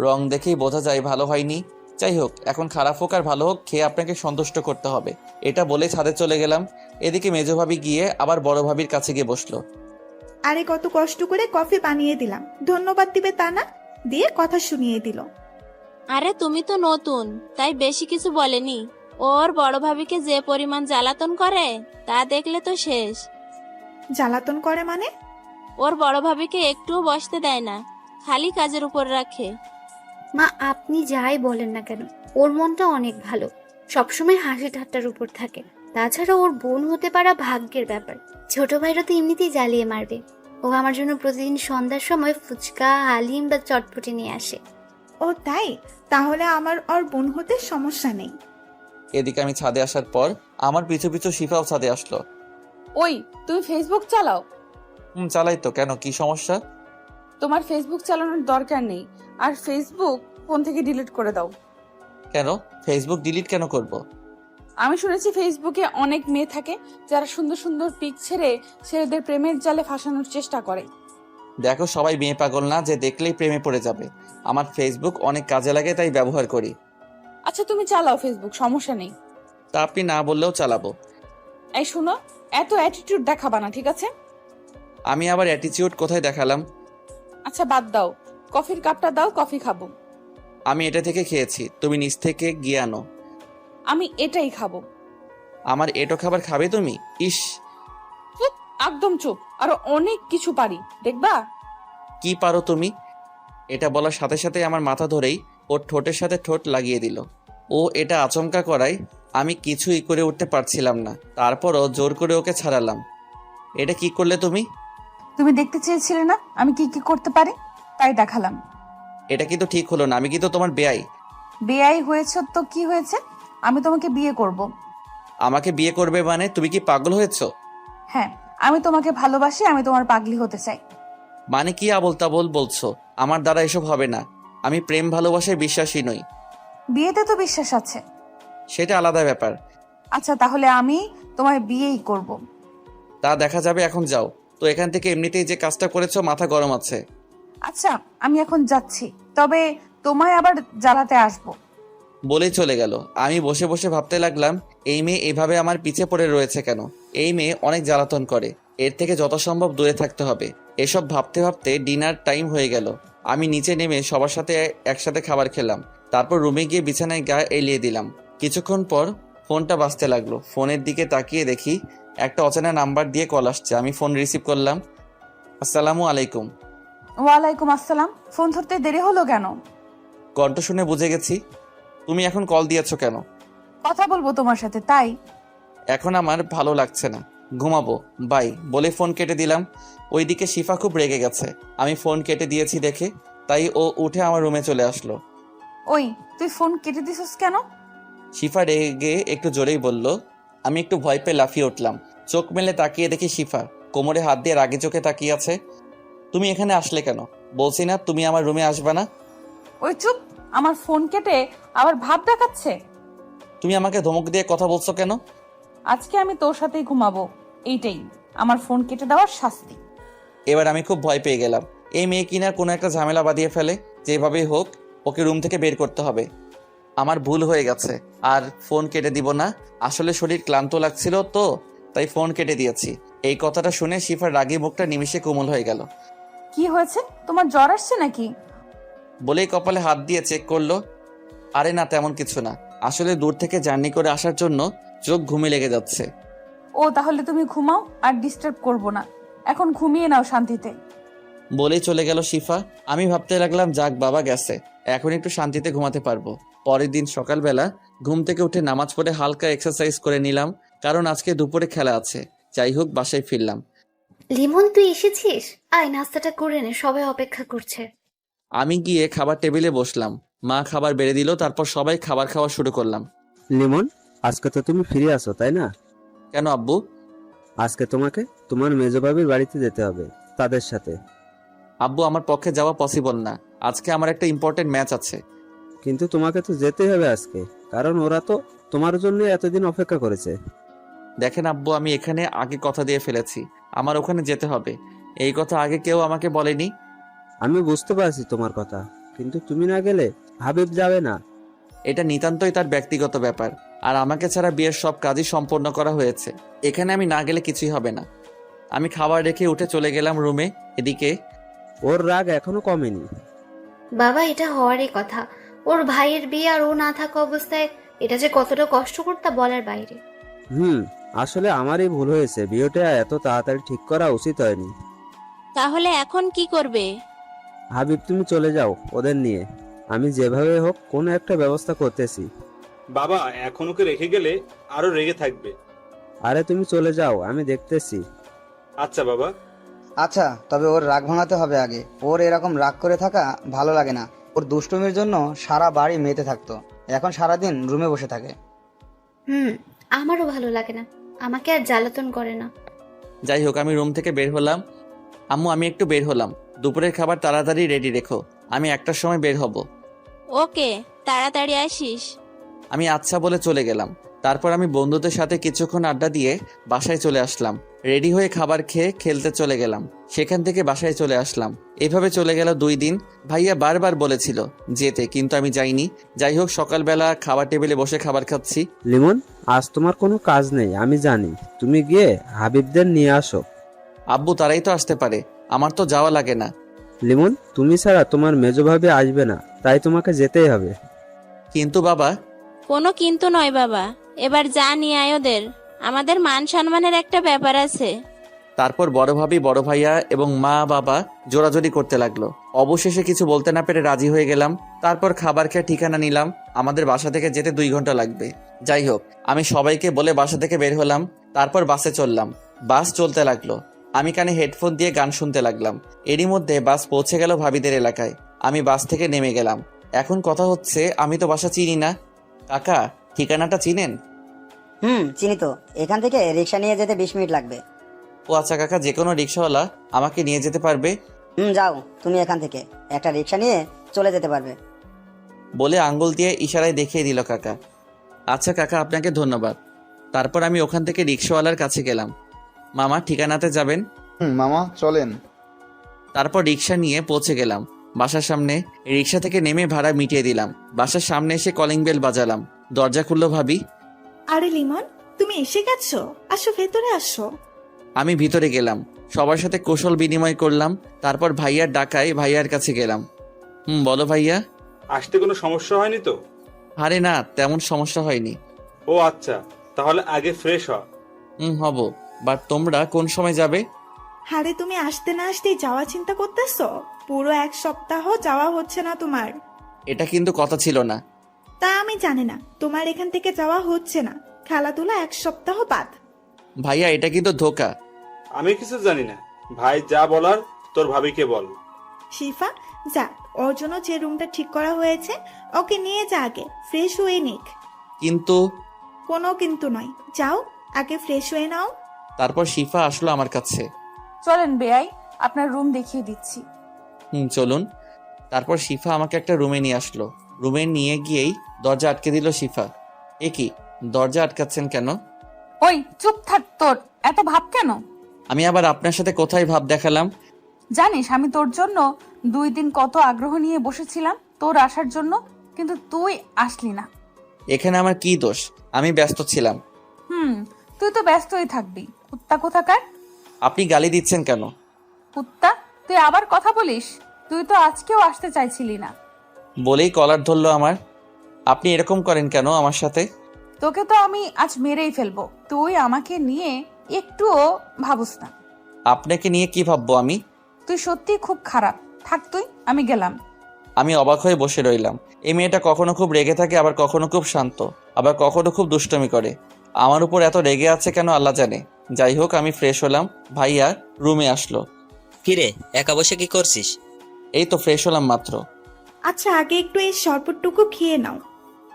রং দেখেই বোঝা যায় ভালো হয়নি। যাই হোক, এখন খারাপ হোক আর ভালো হোক, খেয়ে আপনাকে সন্তুষ্ট করতে হবে। এটা বলে ছাদে চলে গেলাম। এদিকে মেজো ভাবি গিয়ে আবার বড় ভাবির কাছে গিয়ে বসলো। আরে কত কষ্ট করে কফি বানিয়ে দিলাম, ধন্যবাদ দিবে তা না? দিয়ে কথা শুনিয়ে দিল। আরে তুমি তো নতুন, তাই বেশি কিছু বলেনি। ওর বড় ভাবিকে যে পরিমাণ জ্বালাতন করে তা দেখলে তো শেষ। জ্বালাতন করে মানে? ওর বড় ভাবিকে একটুও বসতে দেয় না, খালি কাজের উপর রাখে। মা, আপনি যাই বলেন না কেন, ওর মনটা অনেক ভালো, সবসময় হাসি ঠাট্টার উপর থাকে। তাছাড়া ওর বোন হতে পারা ভাগ্যের ব্যাপার। ছোট ভাইরা তো এমনিতেই জ্বালিয়ে মারবে। ও আমার জন্য প্রতিদিন সন্ধ্যার সময় ফুচকা, হালিম বা চটপটি নিয়ে আসে। ও তাই? তাহলে আমার ওর বোন হতে সমস্যা নেই। এদিকে আমি ছাদে আসার পর আমার পিছু পিছু শিফাও ছাদে আসলো। ওই, তুমি ফেসবুক চালাও? চালাই তো, কেন, কি সমস্যা? তোমার ফেসবুক চালানোর দরকার নেই, আর ফেসবুক ফোন থেকে ডিলিট করে দাও। কেন ফেসবুক ডিলিট কেন করব? আমি শুনেছি ফেসবুকে অনেক মেয়ে থাকে যারা সুন্দর সুন্দর পিক ছেড়ে ছেলেদের প্রেমের জালে ফাঁসানোর চেষ্টা করে। দেখো, সবাই মেয়ে পাগল না যে দেখলেই প্রেমে পড়ে যাবে। আমার ফেসবুক অনেক কাজে লাগে, তাই ব্যবহার করি। আচ্ছা তুমি চালাও ফেসবুক, সমস্যা নেই। তা আপনি না বললেও চালাবো। এই শুনো, এত অ্যাটিটিউড দেখাবা না, ঠিক আছে? আমি আবার অ্যাটিটিউড কোথায় দেখালাম? আচ্ছা বাদ দাও, কফির কাপটা দাও, কফি খাবো। আমি এটা থেকে খেয়েছি, তুমি নিচ থেকে গিয়ে আনো। আমি এটাই খাবো। আমার এটো খাবার খাবে তুমি? ইস, চুপ, একদম চুপ। আরো অনেক কিছু পারি, দেখবা। কি পারো তুমি? এটা বলার সাথে সাথে আমার মাথা ধরেই ওর ঠোঁটের সাথে ঠোঁট লাগিয়ে দিল। ও এটা আচমকা করায় আমি কিছুই করে উঠতে পারছিলাম না। তারপরও জোর করে ওকে ছাড়ালাম। এটা কি করলে তুমি? তুমি দেখতে চেয়েছিলে না আমি কি কি করতে পারি, তাই দেখালাম। এটা কিন্তু ঠিক হলো না, আমি কিন্তু তোমার বেয়াই। বেয়াই হয়েছে তো কি হয়েছে, আমি তোমাকে বিয়ে করব। আমাকে বিয়ে করবে মানে? তুমি কি পাগল হয়েছো? হ্যাঁ, আমি তোমাকে ভালোবাসি, আমি তোমার পাগলি হতে চাই। মানে কি আবল তাবল বলছো? আমার দ্বারা এসব হবে না। আমি প্রেম ভালোবাসায় বিশ্বাসী নই। বিয়েতে তো বিশ্বাস আছে। সেটা আলাদা ব্যাপার। আচ্ছা তাহলে আমি তোমার বিয়েই করব। তা দেখা যাবে, এখন যাও তো এখান থেকে। এমনিতেই যে কাজটা করেছো, মাথা গরম আছে। আচ্ছা আমি এখন যাচ্ছি, তবে তোমায় আবার জ্বালাতে আসবো। বলেই চলে গেল। আমি বসে বসে ভাবতে লাগলাম, এই মেয়ে এভাবে আমার পিছে পড়ে রয়েছে কেন? এই মেয়ে অনেক জ্বালাতন করে, এর থেকে যত সম্ভব দূরে থাকতে হবে। এসব ভাবতে ভাবতে ডিনার টাইম হয়ে গেল। আমি নিচে নেমে সবার সাথে একসাথে খাবার খেলাম। তারপর রুমে গিয়ে বিছানায় গা এলিয়ে দিলাম। কিছুক্ষণ পর ফোনটা বাজতে লাগলো। ফোনের দিকে তাকিয়ে দেখি একটা অচেনা নাম্বার দিয়ে কল আসছে। আমি ফোন রিসিভ করলাম। আসসালামু আলাইকুম। ওয়ালাইকুম আসসালাম। ফোন ধরতে দেরি হলো কেন? কণ্ঠ শুনে বুঝে গেছি। তুমি এখন কল দিয়েছো কেন? কথা বলবো তোমার সাথে, তাই। এখন আমার ভালো লাগছে না। ঘুমাবো, বাই বলে ফোন কেটে দিলাম। ওইদিকে শিফা খুব রেগে গেছে আমি ফোন কেটে দিয়েছি দেখে, তাই ও উঠে আমার রুমে চলে আসলো। ওই তুই ফোন কেটে দিছিস কেন? শিফা রেগে একটু জোরেই বলল। আমি একটু ভয় পেয়ে লাফিয়ে উঠলাম। চোখ মেলে তাকিয়ে দেখি শিফা কোমরে হাত দিয়ে রাগে চোখে তাকিয়ে আছে। তুমি এখানে আসলে কেন? বলছি না তুমি আমার রুমে আসবে না? ওই চুপ, আমার ফোন কেটে আবার ভাব দেখাচ্ছে। তুমি আমাকে ধমক দিয়ে কথা বলছো কেন? আজকে আমি তোর সাথেই ঘুমাবো, এইটাই আমার ফোন কেটে দেওয়ার শাস্তি। এবার আমি খুব ভয় পেয়ে গেলাম। এই মেয়ে কিনা কোনো একটা ঝামেলা বাঁধিয়ে ফেলে, যেভাবেই হোক ওকে রুম থেকে বের করতে হবে। আমার ভুল হয়ে গেছে, আর ফোন কেটে দিব না। আসলে শরীর ক্লান্ত লাগছিল তো, তাই ফোন কেটে দিয়েছি। এই কথাটা শুনে শিফার রাগী মুখটা নিমিষে কোমল হয়ে গেল। কি হয়েছে, তোমার জ্বর আসছে নাকি? বলেই কপালে হাত দিয়ে চেক করলো। আরে না, তেমন কিছু না। আসলে দূর থেকে জার্নি করে আসার জন্য চোখ ঘুমে লেগে যাচ্ছে। ও তাহলে তুমি ঘুমাও, আর ডিস্টার্ব করব না। এখন ঘুমিয়ে নাও শান্তিতে। বলেই চলে গেল শিফা। আমি ভাবতে লাগলাম যাক বাবা গেছে, এখন একটু শান্তিতে ঘুমাতে পারবো। পরের দিন সকালবেলা ঘুম থেকে উঠে নামাজ পড়ে হালকা এক্সারসাইজ করে নিলাম, কারণ আজকে দুপুরে খেলা আছে। যাই হোক বাসায় ফিরলাম। লিমন তুই এসেছিস? আয় নাস্তাটা করে নে, সবাই অপেক্ষা করছে। আমি গিয়ে খাবার টেবিলে বসলাম। মা খাবার বেড়ে দিল, তারপর সবাই খাবার খাওয়া শুরু করলাম। লিমন, আজকে তো তুমি ফিরে আসো তাই না? কেন আব্বু? আজকে তোমাকে তোমার মেজো ভাবির বাড়িতে যেতে হবে, তাদের সাথে। আব্বু আমার পক্ষে যাওয়া পসিবল না, আজকে আমার একটা ইম্পর্টেন্ট ম্যাচ আছে। কিন্তু তোমাকে তো যেতেই হবে আজকে, কারণ ওরা তো তোমার জন্য এতদিন অপেক্ষা করেছে। দেখেন আব্বু, আমি এখানে আগে কথা দিয়ে ফেলেছি, আমার ওখানে যেতে হবে। এই কথা আগে কেউ আমাকে বলেনি। আমি বুঝতে পারছি তোমার কথা, কিন্তু তুমি না গেলে হাবিব যাবে না। এটা নিতান্তই তার ব্যক্তিগত ব্যাপার, আর আমাকে ছাড়া বিয়ের সব কাজই সম্পন্ন করা হয়েছে। এখানে আমি না গেলে কিছুই হবে না। আমি খাবার রেখে উঠে চলে গেলাম রুমে। এদিকে ওর রাগ এখনো কমেনি। বাবা এটা হওয়ারই কথা, ওর ভাইয়ের বিয়ে আর ও না থাকা অবস্থায় এটা যে কতটা কষ্টকর তা বলার বাইরে। আসলে আমারই ভুল হয়েছে, বিয়েটা এত তাড়াতাড়ি ঠিক করা উচিত হয়নি। তাহলে এখন কি করবে? হাবিব তুমি চলে যাও ওদের নিয়ে, আমি যেভাবে হোক কোনো একটা ব্যবস্থা করতেছি। বাবা এখন ওকে রেখে গেলে আরো রেগে থাকবে। আরে তুমি চলে যাও, আমি দেখতেছি। আচ্ছা বাবা। আচ্ছা, তবে ওর রাগ ভাঙাতে হবে আগে। ওর এরকম রাগ করে থাকা ভালো লাগে না। ওর দুষ্টুমির জন্য সারা বাড়ি মেতে থাকতো, এখন সারাদিন রুমে বসে থাকে। আমারও ভালো লাগে না, আমাকে আর জ্বালাতন করে না। যাই হোক আমি রুম থেকে বের হলাম। আম্মু আমি একটু বের হলাম, দুপুরের খাবার তাড়াতাড়ি রেডি রেখো, আমি 1টার সময় বের হব। ওকে, তাড়াতাড়ি আসিস। আমি আচ্ছা বলে চলে গেলাম। তারপর আমি বন্ধুদের সাথে কিছুক্ষণ আড্ডা দিয়ে বাসায় চলে আসলাম। রেডি হয়ে খাবার খেয়ে খেলতে চলে গেলাম, সেখান থেকে বাসায় চলে আসলাম। এভাবে চলে গেল 2 দিন। ভাইয়া বারবার বলেছিল যেতে, কিন্তু আমি যাইনি। যাই হোক সকালবেলা খাবার টেবিলে বসে খাবার খাচ্ছি। লিমন, আজ তোমার কোনো কাজ নেই আমি জানি, তুমি গিয়ে হাবিবদের নিয়ে আসো। আব্বু তারাই তো আসতে পারে, আমার তো যাওয়া লাগে না। লিমন, তুমি ছাড়া তোমার মেজো ভাবি আসবে না, তাই তোমাকে যেতেই হবে। কিন্তু বাবা। কোনো কিন্তু নয় বাবা, এবার যা নিয়ে আয় ওদের, আমাদের মান সম্মানের একটা ব্যাপার আছে। তারপর বড় ভাবি, বড় ভাইয়া এবং মা বাবা জোরাজোরি করতে লাগলো। অবশেষে কিছু বলতে না পেরে রাজি হয়ে গেলাম। তারপর খাবার খেয়ে ঠিকানা নিলাম, আমাদের বাসা থেকে যেতে 2 ঘন্টা লাগবে। যাই হোক আমি সবাইকে বলে বাসা থেকে বের হলাম। তারপর বাসে চললাম। বাস চলতে লাগলো, আমি কানে হেডফোন দিয়ে গান শুনতে লাগলাম। এরই মধ্যে বাস পৌঁছে গেল ভাবিদের এলাকায়। আমি বাস থেকে নেমে গেলাম। এখন কথা হচ্ছে আমি তো বাসা চিনি না। কাকা ঠিকানাটা চিনেন? চিনি তো, এখান থেকে রিক্সা নিয়ে যেতে 20 মিনিট লাগবে। ও আচ্ছা কাকা, যে কোনো রিক্সাওয়ালা আমাকে নিয়ে যেতে পারবে? যাও, তুমি এখান থেকে একটা রিক্সা নিয়ে চলে যেতে পারবে। বলে আঙ্গুল দিয়ে ইশারায় দেখিয়ে দিল কাকা। আচ্ছা কাকা আপনাকে ধন্যবাদ। তারপর আমি ওখান থেকে রিক্সাওয়ালার কাছে গেলাম। মামা ঠিকানাতে যাবেন? মামা চলেন। তারপর রিক্সা নিয়ে পৌঁছে গেলাম বাসার সামনে। রিক্সা থেকে নেমে ভাড়া মিটিয়ে দিলাম। বাসার সামনে এসে কলিং বেল বাজালাম। দরজা খুললো ভাবি। আরে লিমন, তুমি এসে গেছো, আসো ভেতরে আসো। আমি ভিতরে গেলাম, সবার সাথে কৌশল বিনিময় করলাম। তারপর ভাইয়ার ডাকায় ভাইয়ার কাছে গেলাম। বলো ভাইয়া। আসতে কোনো সমস্যা হয়নি তো? আরে না, তেমন সমস্যা হয়নি। ও আচ্ছা, তাহলে আগে ফ্রেশ হ। হব, বাট তোমরা কোন সময় যাবে? আরে তুমি আসতে না আসতেই যাওয়া চিন্তা করতেছো? পুরো 1 সপ্তাহ যাওয়া হচ্ছে না তোমার। এটা কিন্তু কথা ছিল না। তা আমি জানি না, তোমার এখান থেকে যাওয়া হচ্ছে না, খেলাধুলা 1 সপ্তাহ বাদ। ভাইয়া এটা কিন্তু ধোকা। আমি কিছু জানি না, ভাই যা বলার তোর ভাবিকে বল। শিফা, যা, ওর জন্য যে রুমটা ঠিক করা হয়েছে ওকে নিয়ে যা, আগে ফ্রেশ হয়ে নিক। কিন্তু কোনো কিন্তু নয়, যাও আগে ফ্রেশ হয়ে নাও। তারপর শিফা আসলো আমার কাছে। চলেন বেয়াই, আপনার রুম দেখিয়ে দিচ্ছি। চলুন। তারপর শিফা আমাকে একটা রুমে নিয়ে আসলো। রুমে নিয়ে গিয়েই দরজা আটকে দিল শিফা। এ কি, দরজা আটকাচ্ছেন কেন? ওই চুপ থাক, তোর এত ভাব কেন? আমি আবার আপনার সাথে কোথায় ভাব দেখালাম? জানিস আমি তোর জন্য 2 দিন কত আগ্রহ নিয়ে বসেছিলাম তোর আসার জন্য, কিন্তু তুই আসলি না। এখানে আমার কি দোষ? আমি ব্যস্ত ছিলাম। তুই তো ব্যস্তই থাকবি, কুত্তা কোথাকার। আপনি গালি দিচ্ছেন কেন? কুত্তা, তুই আবার কথা বলিস? তুই তো আজকেও আসতে চাইছিলি না। বলেই কলার ধরলো আমার। আপনি এরকম করেন কেন আমার সাথে? তোকে তো আমি আজ মেরেই ফেলবো। তুই আমাকে নিয়ে একটুও ভাবুস না। আপনাকে নিয়ে কি ভাববো আমি? তুই সত্যি খুব খারাপ। থাক তুই, আমি গেলাম। আমি অবাক হয়ে বসে রইলাম। এই মেয়েটা কখনো খুব রেগে থাকে, আবার কখনো খুব শান্ত, আবার কখনো খুব দুষ্টমি করে। আমার উপর এত রেগে আছে কেন আল্লাহ জানে। যাই হোক, আমি ফ্রেশ হলাম। ভাইয়া রুমে আসলো। কিরে, একা বসে কি করছিস? এই তো ফ্রেশ হলাম মাত্র। আচ্ছা, আগে একটু এই শরবতটুকু খেয়ে নাও।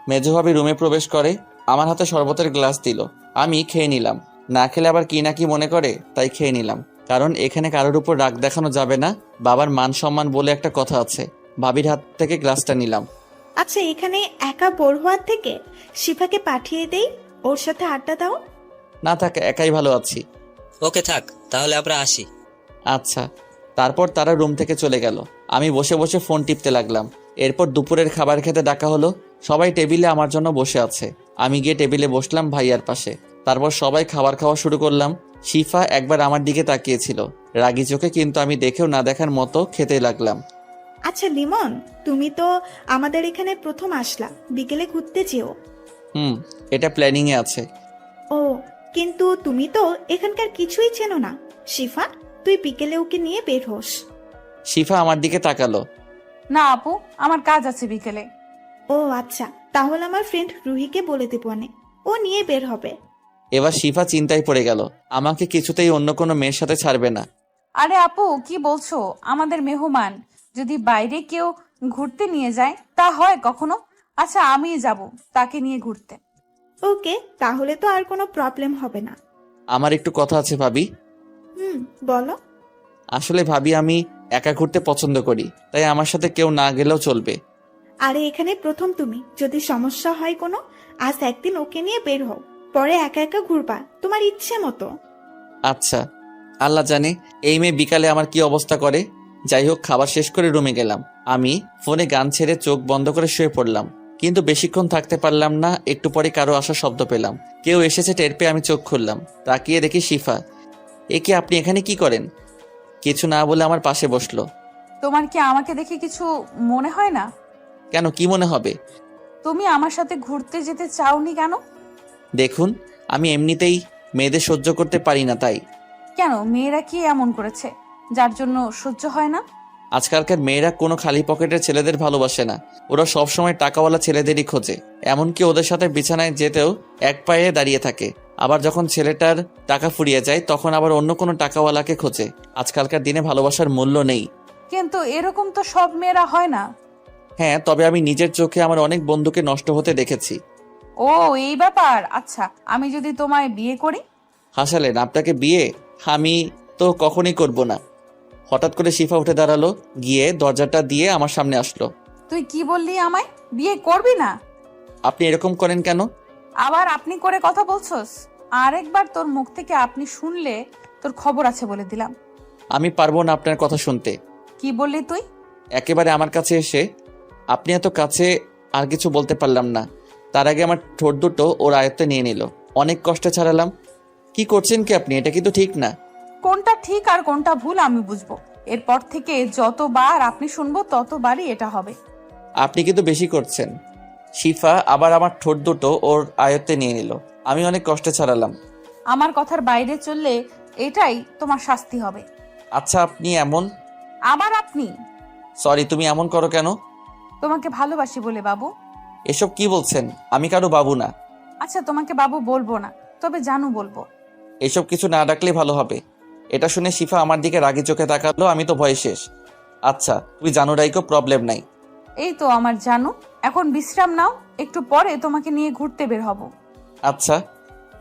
মেজো ভাবি রুমে প্রবেশ করে, আমার হাতে শরবতের গ্লাস দিল। আমি খেয়ে নিলাম। না খেলে আবার কি না কি মনে করে, তাই খেয়ে নিলাম। কারণ এখানে কারোর উপর রাগ দেখানো যাবে না, বাবার মান সম্মান বলে একটা কথা আছে। ভাবির হাত থেকে গ্লাসটা নিলাম। আচ্ছা, এখানে একা বোর হওয়ার থেকে শিফাকে পাঠিয়ে দেই, ওর সাথে আড্ডা দাও। না থাক, একাই ভালো আছি। ওকে থাক, তাহলে আমরা আসি। আচ্ছা। তারপর তারা রুম থেকে চলে গেল। আমি বসে বসে ফোন টিপতে লাগলাম। এরপর দুপুরের খাবার খেতে ডাকা হলো। সবাই টেবিলে আমার জন্য বসে আছে। আমি গিয়ে টেবিলে বসলাম ভাইয়ার পাশে। তারপর সবাই খাবার খাওয়া শুরু করলাম। শিফা একবার আমার দিকে তাকিয়েছিল রাগি চোখে, কিন্তু আমি দেখেও না দেখার মতো খেতে লাগলাম। আচ্ছা লিমন, তুমি তো আমাদের এখানে প্রথম আসলা, বিকেলে ঘুরতে যেও। এটা প্ল্যানিং এ আছে। ও, কিন্তু তুমি তো এখানকার কিছুই চেনো না। শিফা, তুই বিকেলে ওকে নিয়ে বের হোস। শিফা আমার দিকে তাকালো। না আপু, আমার কাজ আছে বিকেলে। ও আচ্ছা, তাহলে আমার ফ্রেন্ড রুহিকে বলে দেবো নে, ও নিয়ে বের হবে। এবার শিফা চিন্তায় পড়ে গেল। আমাকে কিছুতেই অন্য কোনো মেয়ের সাথে ছাড়বে না। আরে আপু, কি বলছো? আমাদের মেহমান যদি বাইরে কেউ ঘুরতে নিয়ে যায় তা হয় কখনো? আচ্ছা, আমি যাব তাকে নিয়ে ঘুরতে। ওকে, তাহলে তো আর কোনো প্রবলেম হবে না। আমার একটু কথা আছে ভাবি। বলো। আসলে ভাবি, আমি একা ঘুরতে পছন্দ করি, তাই আমার সাথে কেউ না গেলেও চলবে। আরে এখানে প্রথম তুমি, যদি সমস্যা হয় কোনো, আজ একদিন ওকে নিয়ে বের হও, পরে একা একা ঘুরবা তোমার ইচ্ছে মতো। আচ্ছা, আল্লাহ জানে এই মেয়ে বিকালে আমার কি অবস্থা করে। যাই হোক, খাবার শেষ করে রুমে গেলাম। আমি ফোনে গান ছেড়ে চোখ বন্ধ করে শুয়ে পড়লাম, কিন্তু বেশিক্ষণ থাকতে পারলাম না। একটু পরে কারো আসার শব্দ পেলাম। কেউ এসেছে টের পেয়ে আমি চোখ খুললাম। তাকিয়ে দেখি শিফা। একে, আপনি এখানে কি করেন? কিছু না বলে আমার পাশে বসলো। তোমার কি আমাকে দেখে কিছু মনে হয় না? কেন, কি মনে হবে? তুমি আমার সাথে ঘুরতে যেতে চাওনি কেন? দেখুন, আমি এমনিতেই মেয়েদের সহ্য করতে পারি না, তাই। কেন, মেয়েরা কি এমন করেছে যার জন্য সহ্য হয় না? আজকালকার মেয়েরা কোনো খালি পকেটের ছেলেদের ভালোবাসে না, ওরা সবসময় টাকাওয়ালা ছেলেদেরই খোঁজে। এমনকি ওদের সাথে বিছানায় যেতেও এক পায়ে দাঁড়িয়ে থাকে। আবার যখন ছেলেটার টাকা ফুরিয়ে যায়, তখন আবার অন্য কোনো টাকাওয়ালাকে খোঁজে। আজকালকার দিনে ভালোবাসার মূল্য নেই। কিন্তু এরকম তো সব মেয়েরা হয় না। হ্যাঁ, তবে আমি নিজের চোখে আমার অনেক বন্ধুকে নষ্ট হতে দেখেছি। ও, এই ব্যাপার। আচ্ছা, আমি যদি তোমায় বিয়ে করি? হাসালেন, আপনাকে বিয়ে আমি তো কখনই করব না। হঠাৎ করে শিফা উঠে দাঁড়ালো, গিয়ে দরজাটা দিয়ে আমার সামনে আসলো। তুই কি বললি, আমায় বিয়ে করবি না? আপনি এরকম করেন কেন? আবার আপনি করে কথা বলছস? আরেকবার তোর মুখ থেকে আপনি শুনলে তোর খবর আছে বলে দিলাম। আমি পারবো না আপনার কথা শুনতে। কি বললি তুই? একেবারে আমার কাছে এসে আপনি এত কাছে, আর কিছু বলতে পারলাম না। তার আগে আমার ঠোঁট দুটো ওর আয়ত্তে নিয়ে নিল। অনেক কষ্টে ছাড়ালাম। কি করছেন কি আপনি? এটা কিন্তু ঠিক না। কোনটা ঠিক আর কোনটা ভুল আমি বুঝবো। এরপর থেকে যতবার আপনি শুনবো ততবারই এটা হবে। আপনি কিন্তু বেশি করছেন। শিফা আবার আমার ঠোঁট দুটো ওর আয়ত্তে নিয়ে নিল। আমি অনেক কষ্টে ছাড়ালাম। আমার কথার বাইরে চললে এটাই তোমার শাস্তি হবে। আচ্ছা, আপনি এমন। আবার আপনি? সরি, তুমি এমন করো কেন? তোমাকে ভালোবাসি বলে বাবু। এসব কি বলছেন? আমি কারো বাবু না। আচ্ছা, তোমাকে বাবু বলবো না, তবে জানু বলবো। এসব কিছু না ডাকলেই ভালো হবে। এটা শুনে শিফা আমার দিকে রাগি চোখে তাকালো। আমি তো ভয় শেষ। আচ্ছা তুই জানো রাইকো, প্রবলেম নাই। এই তো আমার জানো, এখন বিশ্রাম নাও, একটু পরে তোমাকে নিয়ে ঘুরতে বের হব। আচ্ছা।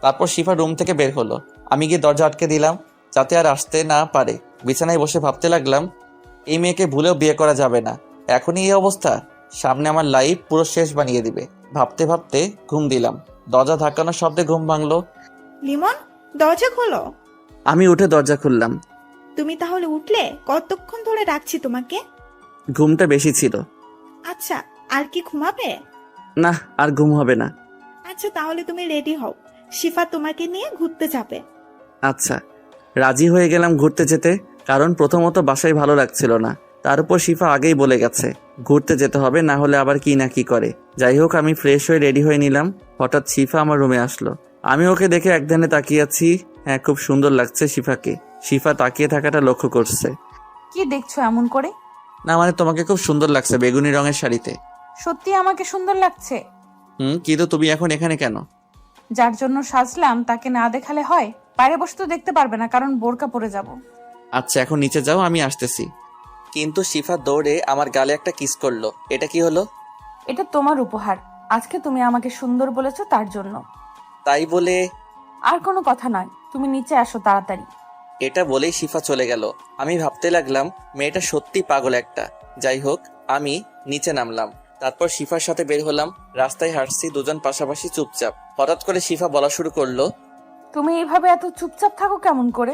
তারপর শিফা রুম থেকে বের হলো। আমি গিয়ে দরজা আটকে দিলাম যাতে আর আসতে না পারে। বিছানায় বসে ভাবতে লাগলাম, এই মেয়েকে ভুলেও বিয়ে করা যাবে না। এখনই এই অবস্থা, সামনে আমার লাইফ পুরো শেষ বানিয়ে দিবে। ভাবতে ভাবতে ঘুম দিলাম। দরজা ধাক্কানোর শব্দে ঘুম ভাঙলো। লিমন, দরজা খোলো। আমি উঠে দরজা খুললাম। তুমি তাহলে উঠলে? কতক্ষণ ধরে রাখছি তোমাকে। ঘুমটা বেশি ছিল। আচ্ছা, আর কি ঘুমাবে? না, আর ঘুম হবে না। আচ্ছা তাহলে তুমি রেডি হও, শিফা তোমাকে নিয়ে ঘুরতে যাবে। আচ্ছা। রাজি হয়ে গেলাম ঘুরতে যেতে, কারণ প্রথমত বাসায় ভালো লাগছিল না। তার উপর শিফা আগেই বলে গেছে ঘুরতে যেতে হবে, না হলে আবার কি না কি করে। যাই হোক, আমি ফ্রেশ হয়ে রেডি হয়ে নিলাম। হঠাৎ শিফা আমার রুমে আসলো। আমি ওকে দেখে একধানে তাকিয়ে আছি। হ্যাঁ, খুব সুন্দর লাগছে শিফাকে। শিফা তাকিয়ে থাকাটা লক্ষ্য করছে। কি দেখছো এমন করে? না মানে, তোমাকে খুব সুন্দর লাগছে বেগুনি রঙের শাড়িতে। সত্যি আমাকে সুন্দর লাগছে? কিন্তু তুমি এখন এখানে কেন? যার জন্য সাজলাম তাকে না দেখালে হয়? বাইরে বসে তো দেখতে পারবে না, কারণ বোরকা পরে যাব। আচ্ছা, এখন নিচে যাও, আমি আসতেছি। কিন্তু শিফা দৌড়ে আমার গালে একটা কিস করলো। এটা কি হলো? এটা তোমার উপহার, আজকে তুমি আমাকে সুন্দর বলেছো তার জন্য। তাই বলে? আর কোনো কথা নয়, তুমি নিচে আসো তাড়াতাড়ি। এটা বলেই শিফা চলে গেল। আমি ভাবতে লাগলাম মেয়েটা সত্যি পাগল একটা। যাই হোক, আমি নিচে নামলাম। তারপর শিফার সাথে বের হলাম। রাস্তায় হাঁটছি, দুজন পাশাপাশি চুপচাপ। হঠাৎ করে শিফা বলা শুরু করলো, তুমি এইভাবে এত চুপচাপ থাকো কেমন করে?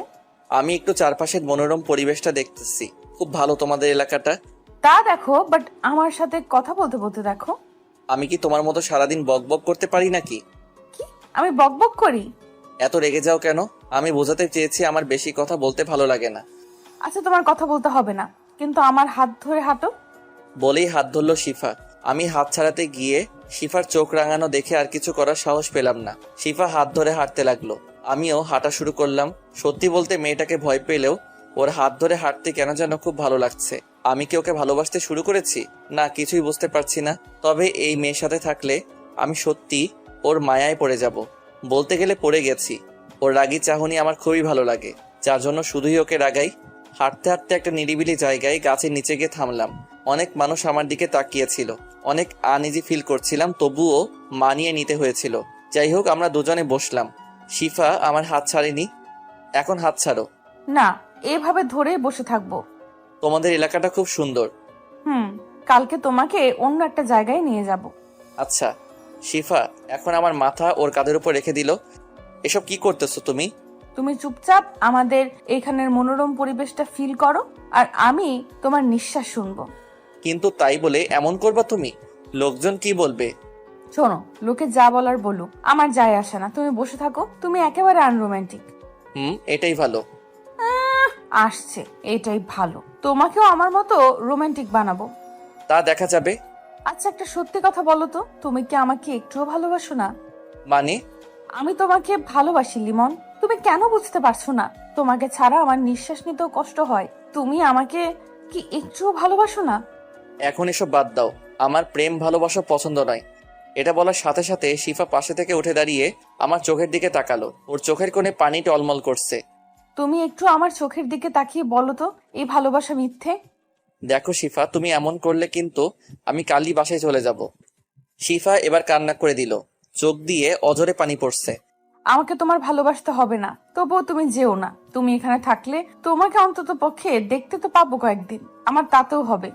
আমি একটু চারপাশের মনোরম পরিবেশটা দেখতেছি। খুব ভালো তোমাদের এলাকাটা। তা দেখো, বাট আমার সাথে কথা বলতে বলতে দেখো। আমি কি তোমার মতো সারাদিন বক বক করতে পারি নাকি? কি আমি বকবক করি? এত রেগে যাও কেন? আমি বোঝাতে চেয়েছি আমার বেশি কথা বলতে ভালো লাগে না। আচ্ছা, তোমার কথা বলতে হবে না, কিন্তু আমার হাত ধরে হাঁটো। বলেই হাত ধরলো শিফা। আমি হাত ছাড়াতে গিয়ে শিফার চোখ রাঙানো দেখে আর কিছু করার সাহস পেলাম না। শিফা হাত ধরে হাঁটতে লাগলো, আমিও হাঁটা শুরু করলাম। সত্যি বলতে মেয়েটাকে ভয় পেলেও ওর হাত ধরে হাঁটতে কেন যেন খুব ভালো লাগছে। আমি কি ওকে ভালোবাসতে শুরু করেছি? না, কিছুই বুঝতে পারছি না। তবে এই মেয়ের সাথে থাকলে আমি সত্যি ওর মায়ায় পড়ে যাব। বলতে গেলে পড়ে গেছি। ওর রাগী চাহনি আমার খুবই ভালো লাগে, যার জন্য শুধুই ওকে রাগাই। হাঁটতে হাঁটতে একটা নিরিবিলি জায়গায় গাছের নিচে গিয়ে থামলাম। অনেক মানুষ আমার দিকে তাকিয়েছিল। অনেক আনইজি ফিল করছিলাম, তবুও মানিয়ে নিতে হয়েছিল। যাই হোক, আমরা দুজনে বসলাম। শিফা আমার হাত ছাড়েনি। এখন হাত ছাড়ো। না, এভাবে ধরে বসে থাকবো। তোমাদের এলাকাটা খুব সুন্দর। কালকে তোমাকে অন্য একটা জায়গায় নিয়ে যাব। আচ্ছা। শিফা এখন আমার মাথা ওর কাঁধের উপর রেখে দিল। এসব কি করতেছো তুমি? তুমি চুপচাপ আমাদের এখানের মনোরম পরিবেশটা ফিল করো, আর আমি তোমার নিঃশ্বাস শুনবো। কিন্তু তাই বলে এমন করবা তুমি? লোকজন কি বলবে? শোনো, লোকে যা বলার বলুক, আমার যায় আসে না। তুমি বসে থাকো, তুমি একেবারে আনরোম্যান্টিক। এটাই ভালো। আসছে, এটাই ভালো। তোমাকেও আমার মতো রোমান্টিক বানাবো। তা দেখা যাবে। আচ্ছা, একটা সত্যি কথা বলো তো, তুমি কি আমাকে একটুও ভালোবাসো না? মানে? আমি তোমাকে ভালোবাসি লিমন। তুমি কেন বুঝতে পারছো না? তোমাকে ছাড়া আমার নিঃশ্বাস নিতেও কষ্ট হয়। তুমি আমাকে কি একটুও ভালোবাসো না? এখন এসব বাদ দাও। আমার প্রেম ভালোবাসা পছন্দ নয়। এটা বলার সাথে সাথে শিফা পাশে থেকে উঠে দাঁড়িয়ে আমার চোখের দিকে তাকালো। ওর চোখের কোণে পানি টলমল করছে। তুমি একটু আমার চোখের দিকে তাকিয়ে বলো তো, এই ভালোবাসা মিথ্যে? দেখো শিফা, তুমি এমন করলে কিন্তু আমি কালই বাসায় চলে যাব। শিফা এবার কান্না করে দিল। চোখ দিয়ে অঝরে পানি পড়ছে। আমাকে তোমার ভালোবাসতে হবে না, তবুও তুমি যেও না। তুমি এখানে থাকলে তোমাকে অন্তত পক্ষে দেখতে তো পাবো কয়েকদিন, আমার তাতেও হবে।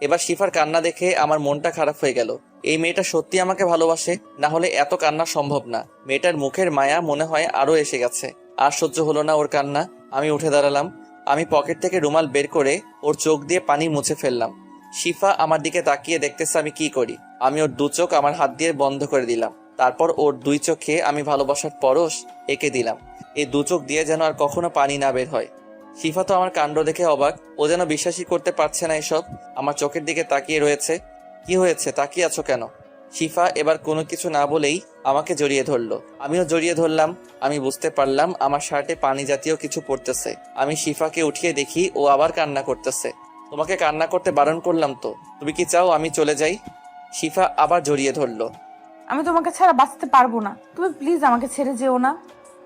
এবার শিফার কান্না দেখে আমার মনটা খারাপ হয়ে গেল। এই মেয়েটা সত্যি আমাকে ভালোবাসে, না হলে এত কান্না সম্ভব না। মেয়েটার মুখের মায়া মনে হয় আরো এসে গেছে। আর সহ্য হলো না ওর কান্না। আমি উঠে দাঁড়ালাম। আমি পকেট থেকে রুমাল বের করে ওর চোখ দিয়ে পানি মুছে ফেললাম। শিফা আমার দিকে তাকিয়ে দেখতেছে আমি কি করি। আমি ওর দু চোখ আমার হাত দিয়ে বন্ধ করে দিলাম। তারপর ওর দুই চোখে আমি ভালোবাসার পরশ এঁকে দিলাম। এই দু চোখ দিয়ে যেন আর কখনো পানি না বের হয়। শিফা তো আমার কাণ্ড দেখে অবাক। ও যেন বিশ্বাসই করতে পারছে না এসব। আমার চোখের দিকে তাকিয়ে রয়েছে। কি হয়েছে, তাকিয়ে আছো কেন? শিফা এবার কোনো কিছু না বলেই আমাকে জড়িয়ে ধরলো। আমিও জড়িয়ে ধরলাম। আমি বুঝতে পারলাম আমার শার্টে পানি জাতীয় কিছু পড়তেছে। আমি শিফাকে উঠিয়ে দেখি ও আবার কান্না করতেছে। তোমাকে কান্না করতে বারণ করলাম তো, তুমি কি চাও আমি চলে যাই? শিফা আবার জড়িয়ে ধরলো। আমি তোমাকে ছাড়া বাঁচতে পারবো না, তুমি প্লিজ আমাকে ছেড়ে যেও না।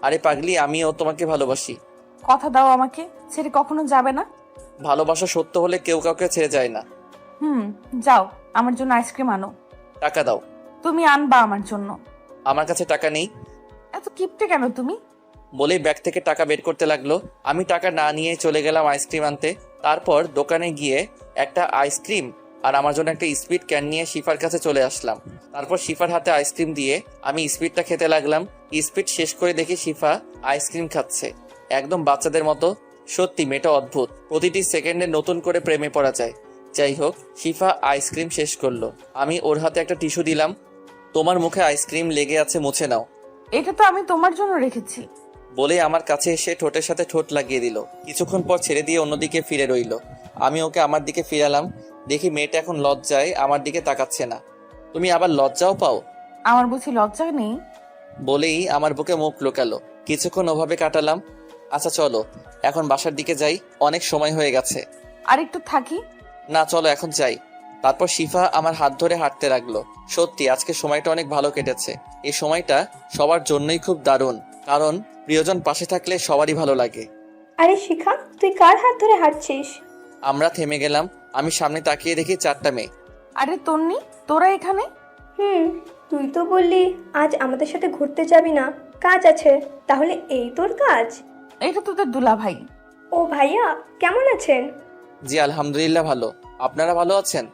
আরে পাগলি, আমিও তোমাকে ভালোবাসি। কথা দাও আমাকে, ছেড়ে কখনো যাবে না। ভালোবাসা সত্য হলে কেউ কাউকে ছেড়ে যায় না। যাও, আমার জন্য আইসক্রিম আনো। টাকা দাও। তুমি আনবা আমার জন্য? আমার কাছে টাকা নেই। এত কিপটে কেন তুমি? বলেই ব্যাগ থেকে টাকা বের করতে লাগলো। আমি টাকা না নিয়ে চলে গেলাম আইসক্রিম আনতে। তারপর দোকানে গিয়ে একটা আইসক্রিম আর আমার জন্য একটা স্পিড ক্যান নিয়ে শিফার কাছে চলে আসলাম। তারপর শিফার হাতে আইসক্রিম দিয়ে আমি স্পিডটা খেতে লাগলাম। স্পিড শেষ করে দেখি শিফা আইসক্রিম খাচ্ছে একদম বাচ্চাদের মতো। সত্যি মেয়েটা অদ্ভুত, প্রতিটি সেকেন্ডে নতুন করে প্রেমে পড়া যায়। যাই হোক, শিফা আইসক্রিম শেষ করলো। আমি ওর হাতে একটা টিস্যু দিলাম। তোমার মুখে আইসক্রিম লেগে আছে, মুছে নাও। এটা তো আমি তোমার জন্য রেখেছি। বলে আমার কাছে এসে ঠোঁটের সাথে ঠোঁট লাগিয়ে দিল। কিছুক্ষণ পর ছেড়ে দিয়ে অন্যদিকে ফিরে রইল। আমি ওকে আমার দিকে ফিরালাম। দেখি মেয়েটা এখন লজ্জায় আমার দিকে তাকাচ্ছে না। তুমি আবার লজ্জাও পাও? আমার বুঝি লজ্জা নেই? বলেই আমার বুকে মুখ লুকালো। কিছুক্ষণ ওভাবে কাটালাম। আচ্ছা চলো এখন বাসার দিকে যাই, অনেক সময় হয়ে গেছে। আর একটু থাকি? না চলো এখন যাই। তারপর শিফা আমার হাত ধরে হাঁটতে লাগলো। সত্যি আজকে সময়টা অনেক ভালো কেটেছে। এই সময়টা সবার জন্যই খুব দারুণ, কারণ প্রিয়জন পাশে থাকলে সবারই ভালো লাগে। আরে শিখা, তুই কার হাত ধরে হাঁটছিস? আমরা থেমে গেলাম। আমি সামনে তাকিয়ে দেখি 4টা মেয়ে। আরে তন্নি, তোরা এখানে? তুই তো বললি আজ আমাদের সাথে ঘুরতে যাবি না, কাজ আছে। তাহলে এই তোর কাজ? এটা তোদের দুলা ভাই। ও ভাইয়া, কেমন আছেন? জি আলহামদুলিল্লাহ ভালো। আপনারা ভালো আছেন?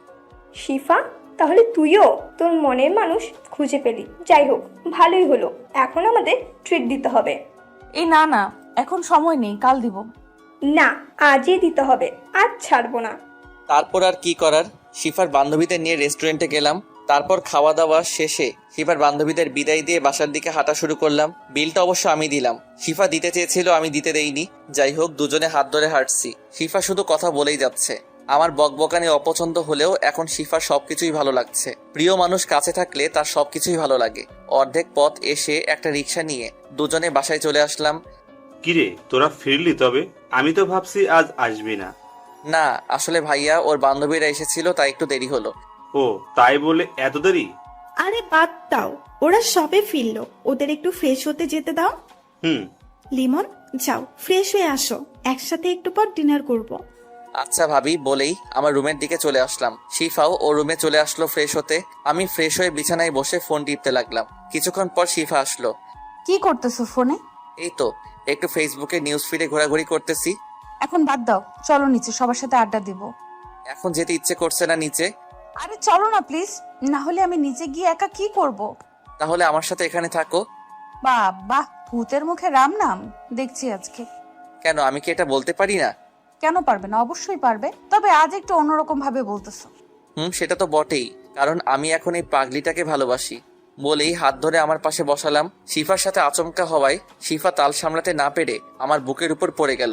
শিফা, তাহলে তুইও তোর মনের মানুষ খুঁজে পেলি। যাই হোক, ভালোই হলো। এখন আমাদের ট্রিট দিতে হবে। এই না না, এখন সময় নেই, কাল দিব। না, আজই দিতে হবে, আজ ছাড়বো না। তারপর আর কি করার, শিফার বান্ধবীদের নিয়ে রেস্টুরেন্টে গেলাম। তারপর খাওয়া দাওয়া শেষে শিফার বান্ধবীদের বিদায় দিয়ে বাসার দিকে হাঁটা শুরু করলাম। বিলটা অবশ্য আমি দিলাম, শিফা দিতে চেয়েছিল, আমি দিতে দেইনি। যাই হোক, দুজনে হাত ধরে হাঁটছি। শিফা শুধু কথা বলেই যাচ্ছে। আমার বকবকানি অপছন্দ হলেও এখন শিফার সবকিছুই ভালো লাগছে। প্রিয় মানুষ কাছে থাকলে তার সবকিছুই ভালো লাগে। অর্ধেক পথ এসে একটা রিক্সা নিয়ে দুজনে বাসায় চলে আসলাম। কিরে, তোরা ফিরলি? তবে আমি তো ভাবছি আজ আসবি না। না আসলে ভাইয়া ওর বান্ধবীরা এসেছিল, তাই একটু দেরি হলো। ও তাই বলে এত দেরি? আরে বাদ দাও, ওরা সবে ফিরলো, ওদের একটু ফ্রেশ হতে যেতে দাও। লিমন, যাও ফ্রেশ হয়ে আসো, একসাথে একটু পর ডিনার করব। আচ্ছা ভাবি বলেই আমার রুমের দিকে চলে আসলাম। শিফাও ও রুমে চলে আসলো ফ্রেশ হতে। আমি ফ্রেশ হয়ে বিছানায় বসে ফোন টিপতে লাগলাম। কিছুক্ষণ পর শিফা আসলো। কি করতেছো ফোনে? এই তো একটু ফেসবুকে নিউজ ফিডে ঘোরাঘুরি করতেছি। এখন বাদ দাও, চলো নিচে সবার সাথে আড্ডা দিব। এখন যেতে ইচ্ছে করছে না নিচে। আরে চলো না প্লিজ, না হলে আমি নিচে গিয়ে একা কি করব? তাহলে আমার সাথে এখানে থাকো। বাহ, ভূতের মুখে রাম নাম দেখছি আজকে। কেন, আমি কি এটা বলতে পারি না? কেন পারবে না? অবশ্যই পারবে, তবে আজ একটু অন্যরকম ভাবে বলতেছো। সেটা তো বটেই, কারণ আমি এখন এই পাগলিটাকে ভালোবাসি। বলেই হাত ধরে আমার পাশে বসালাম। শিফার সাথে আচমকা হওয়ায় শিফা তাল সামলাতে না পেরে আমার বুকের উপর পড়ে গেল।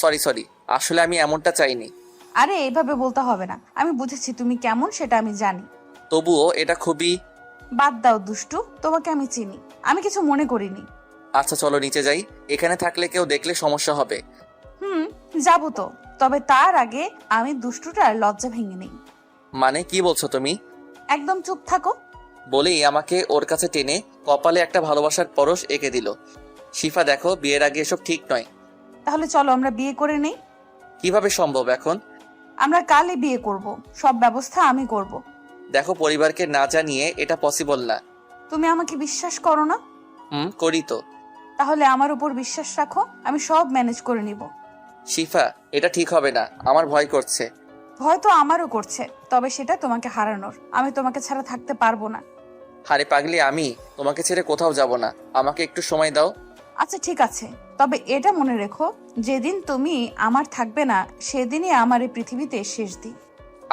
সরি, আসলে আমি এমনটা চাইনি। আরে এইভাবে বলতে হবে না, আমি বুঝেছি তুমি কেমন, সেটা আমি জানি। তবুও এটা খুবই। বাদ দাও দুষ্টু, তোমাকে আমি চিনি, আমি কিছু মনে করিনি। আচ্ছা চলো নিচে যাই, এখানে থাকলে কেউ দেখলে সমস্যা হবে। যাবো তো, তবে তার আগে আমি দুষ্টুটার লজ্জা ভেঙে নেই। মানে কি বলছো তুমি? একদম চুপ থাকো। বলেই আমাকে ওর কাছে টেনে কপালে একটা ভালোবাসার পরশ এঁকে দিল। শিফা দেখো, বিয়ের আগে এসব ঠিক নয়। তাহলে চলো আমরা বিয়ে করে নেই। কিভাবে সম্ভব এখন? আমরা কালই বিয়ে করব, সব ব্যবস্থা আমি করব। দেখো, পরিবারকে না জানিয়ে এটা পসিবল না। তুমি আমাকে বিশ্বাস করো না? করি তো। তাহলে আমার উপর বিশ্বাস রাখো, আমি সব ম্যানেজ করে নিব। শিফা, এটা ঠিক হবে না, আমার ভয় করছে। ভয় তো আমারও করছে, তবে সেটা তোমাকে হারানোর। আমি তোমাকে ছাড়া থাকতে পারবো না। আরে পাগলি, আমি তোমাকে ছেড়ে কোথাও যাব না, আমাকে একটু সময় দাও। আচ্ছা ঠিক আছে, তবে এটা মনে রেখো, যেদিন তুমি আমার থাকবে না সেদিনই আমার এই পৃথিবীতে শেষ দিন।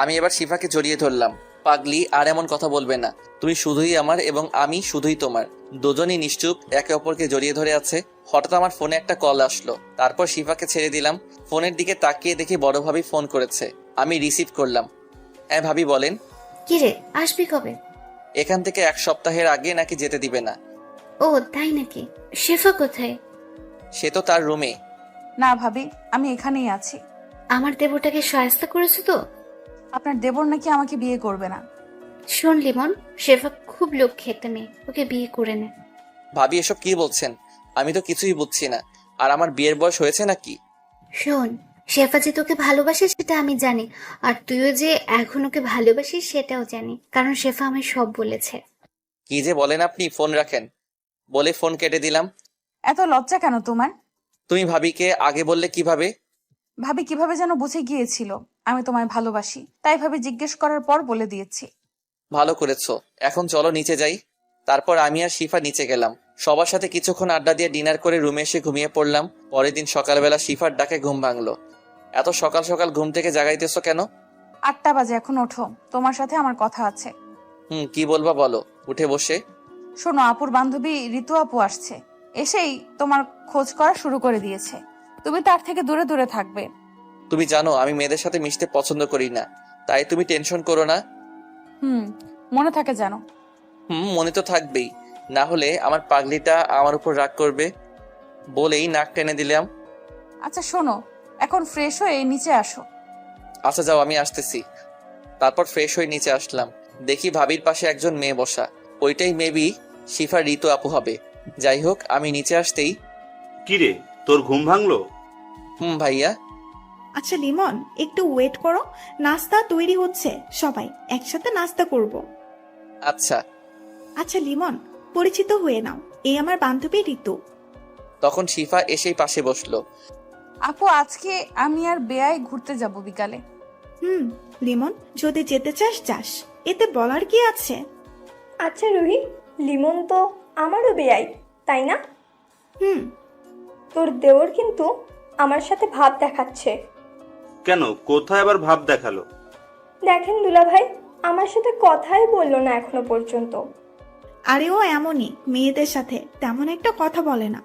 আমি এবার শিফাকে জড়িয়ে ধরলাম। পাগলি, আর এমন কথা বলবে না। তুমি শুধুই আমার এবং আমি শুধুই তোমার। দুজনই নিশ্চুপ একে অপরকে জড়িয়ে ধরে আছে। হঠাৎ আমার ফোনে একটা কল আসলো। তারপর শিফাকে ছেড়ে দিলাম। ফোনের দিকে তাকিয়ে দেখি বড় ভাবি ফোন করেছে। আমি রিসিভ করলাম। হ্যাঁ ভাবি বলেন। কি রে, আসবি কবে? এখান থেকে 1 সপ্তাহের আগে নাকি যেতে দিবে না। ও তাই নাকি? শেফা কোথায়? সে তো তার রুমে। না ভাবি, আমি এখানেই আছি। আমার দেবরটাকে শায়েস্তা করেছো তো? আপনার দেবর নাকি আমাকে বিয়ে করবে না। শোন লিমন, শেফা খুব লক্ষ্মী একটা মেয়ে, ওকে বিয়ে করে নে। ভাবি এসব কি বলছেন? আমি তো কিছুই বুঝছি না। আর আমার বিয়ের বয়স হয়েছে নাকি? শোন, শেফা যে তোকে ভালোবাসে সেটা আমি জানি, আর তুইও যে এখন ওকে ভালোবাসিস সেটাও জানি, কারণ শেফা আমায় সব বলেছে। কি যে বলেন আপনি, ফোন রাখেন। বলে ফোন কেটে দিলাম। এত লজ্জা কেন তোমার? তুমি ভাবিকে আগে বললে কিভাবে? ভাবি কিভাবে যেন বুঝে গিয়েছিল আমি তোমায় ভালোবাসি, তাই ভাবে জিজ্ঞেস করার পর বলে দিয়েছি। ভালো করেছো। এখন চলো নিচে যাই। তারপর আমি আর শিফা নিচে গেলাম। সবার সাথে কিছুক্ষণ আড্ডা দিয়ে ডিনার করে রুমে এসে ঘুমিয়ে পড়লাম। পরের দিন সকালবেলা শিফার ডাকে ঘুম ভাঙলো। এত সকাল সকাল ঘুম থেকে জাগাইতেছো কেন? 8টা বাজে, এখন ওঠো, তোমার সাথে আমার কথা আছে। কি বলবা বলো। উঠে বসে শোনো, আপুর বান্ধবী ঋতু আপু আসছে, এসেই তোমার খোঁজ করা শুরু করে দিয়েছে। তুমি তার থেকে দূরে দূরে থাকবে। তুমি জানো আমি মেয়েদের সাথে মিশতে পছন্দ করি না, তাই তুমি টেনশন করো না। মনে থাকে জানো। মনে তো থাকবেই, না হলে আমার পাগলিটা আমার উপর রাগ করবে। বলেই নাক টেনে দিলাম। আচ্ছা শোনো, এখন ফ্রেশ হয়ে নিচে আসো। আচ্ছা যাও, আমি আসতেছি। তারপর ফ্রেশ হয়ে নিচে আসলাম। দেখি ভাবির পাশে একজন মেয়ে বসা। ওইটাই মেবি শিফা ঋতু আপু হবে। যাই হোক, আমি নিচে আসতেই, কিরে তোর ঘুম ভাঙলো? ভাইয়া। আচ্ছা লিমন, একটু ওয়েট করো, নাস্তা তৈরি হচ্ছে, সবাই একসাথে নাস্তা করব। আচ্ছা। আচ্ছা লিমন, পরিচিত হয়ে নাও, এই আমার বান্ধবী ঋতু। তখন শিফা এসেই পাশে বসলো। আপু, আজকে আমি আর বেয়াই ঘুরতে যাব বিকালে। লিমন, যদি যেতে চাস যাস, এতে বলার কি আছে? আচ্ছা রুহি, লিমন তো আমারও বেয়াই, তাই না? তোর দেওর কিন্তু আমার সাথে ভাব দেখাচ্ছে। কেন, কোথায় আবার ভাব দেখালো? দেখেন দুলা ভাই, আমার সাথে কথাই বললো না এখনো পর্যন্ত। আরে ও এমনই, মেয়েদের সাথে তেমন একটা কথা বলে না।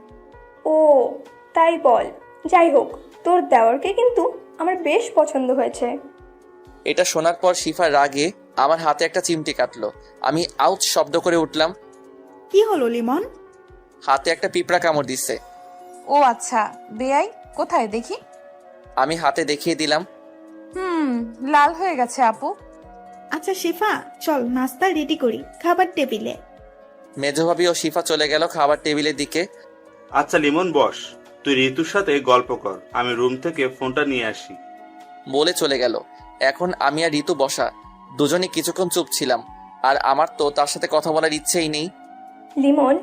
ও তাই বল। যাই হোক, তোর দেওরকে কিন্তু আমার বেশ পছন্দ হয়েছে। এটা শোনার পর শিফা রাগে আমার হাতে একটা চিমটি কাটলো। আমি আউচ শব্দ করে উঠলাম। কি হলো লিমন? হাতে একটা পিঁপড়া কামড় দিচ্ছে। ও আচ্ছা, বেয়াই কোথায় দেখি? আমি হাতে দেখিয়ে দিলাম। লাল হয়ে গেছে আপু। আচ্ছা শিফা, চল নাস্তা রেডি করি, খাবার টেবিলে। মেজো ভাবি ও শিফা চলে গেল খাবার টেবিলের দিকে। আচ্ছা লিমন বস, তুই ঋতুর সাথে গল্প কর, আমি রুম থেকে ফোনটা নিয়ে আসি। বলে চলে গেল। এখন আমি আর ঋতু বসা, দুজনে কিছুক্ষণ চুপ ছিলাম। আর আমার তো তার সাথে কথা বলার ইচ্ছেই নেই। লিমন,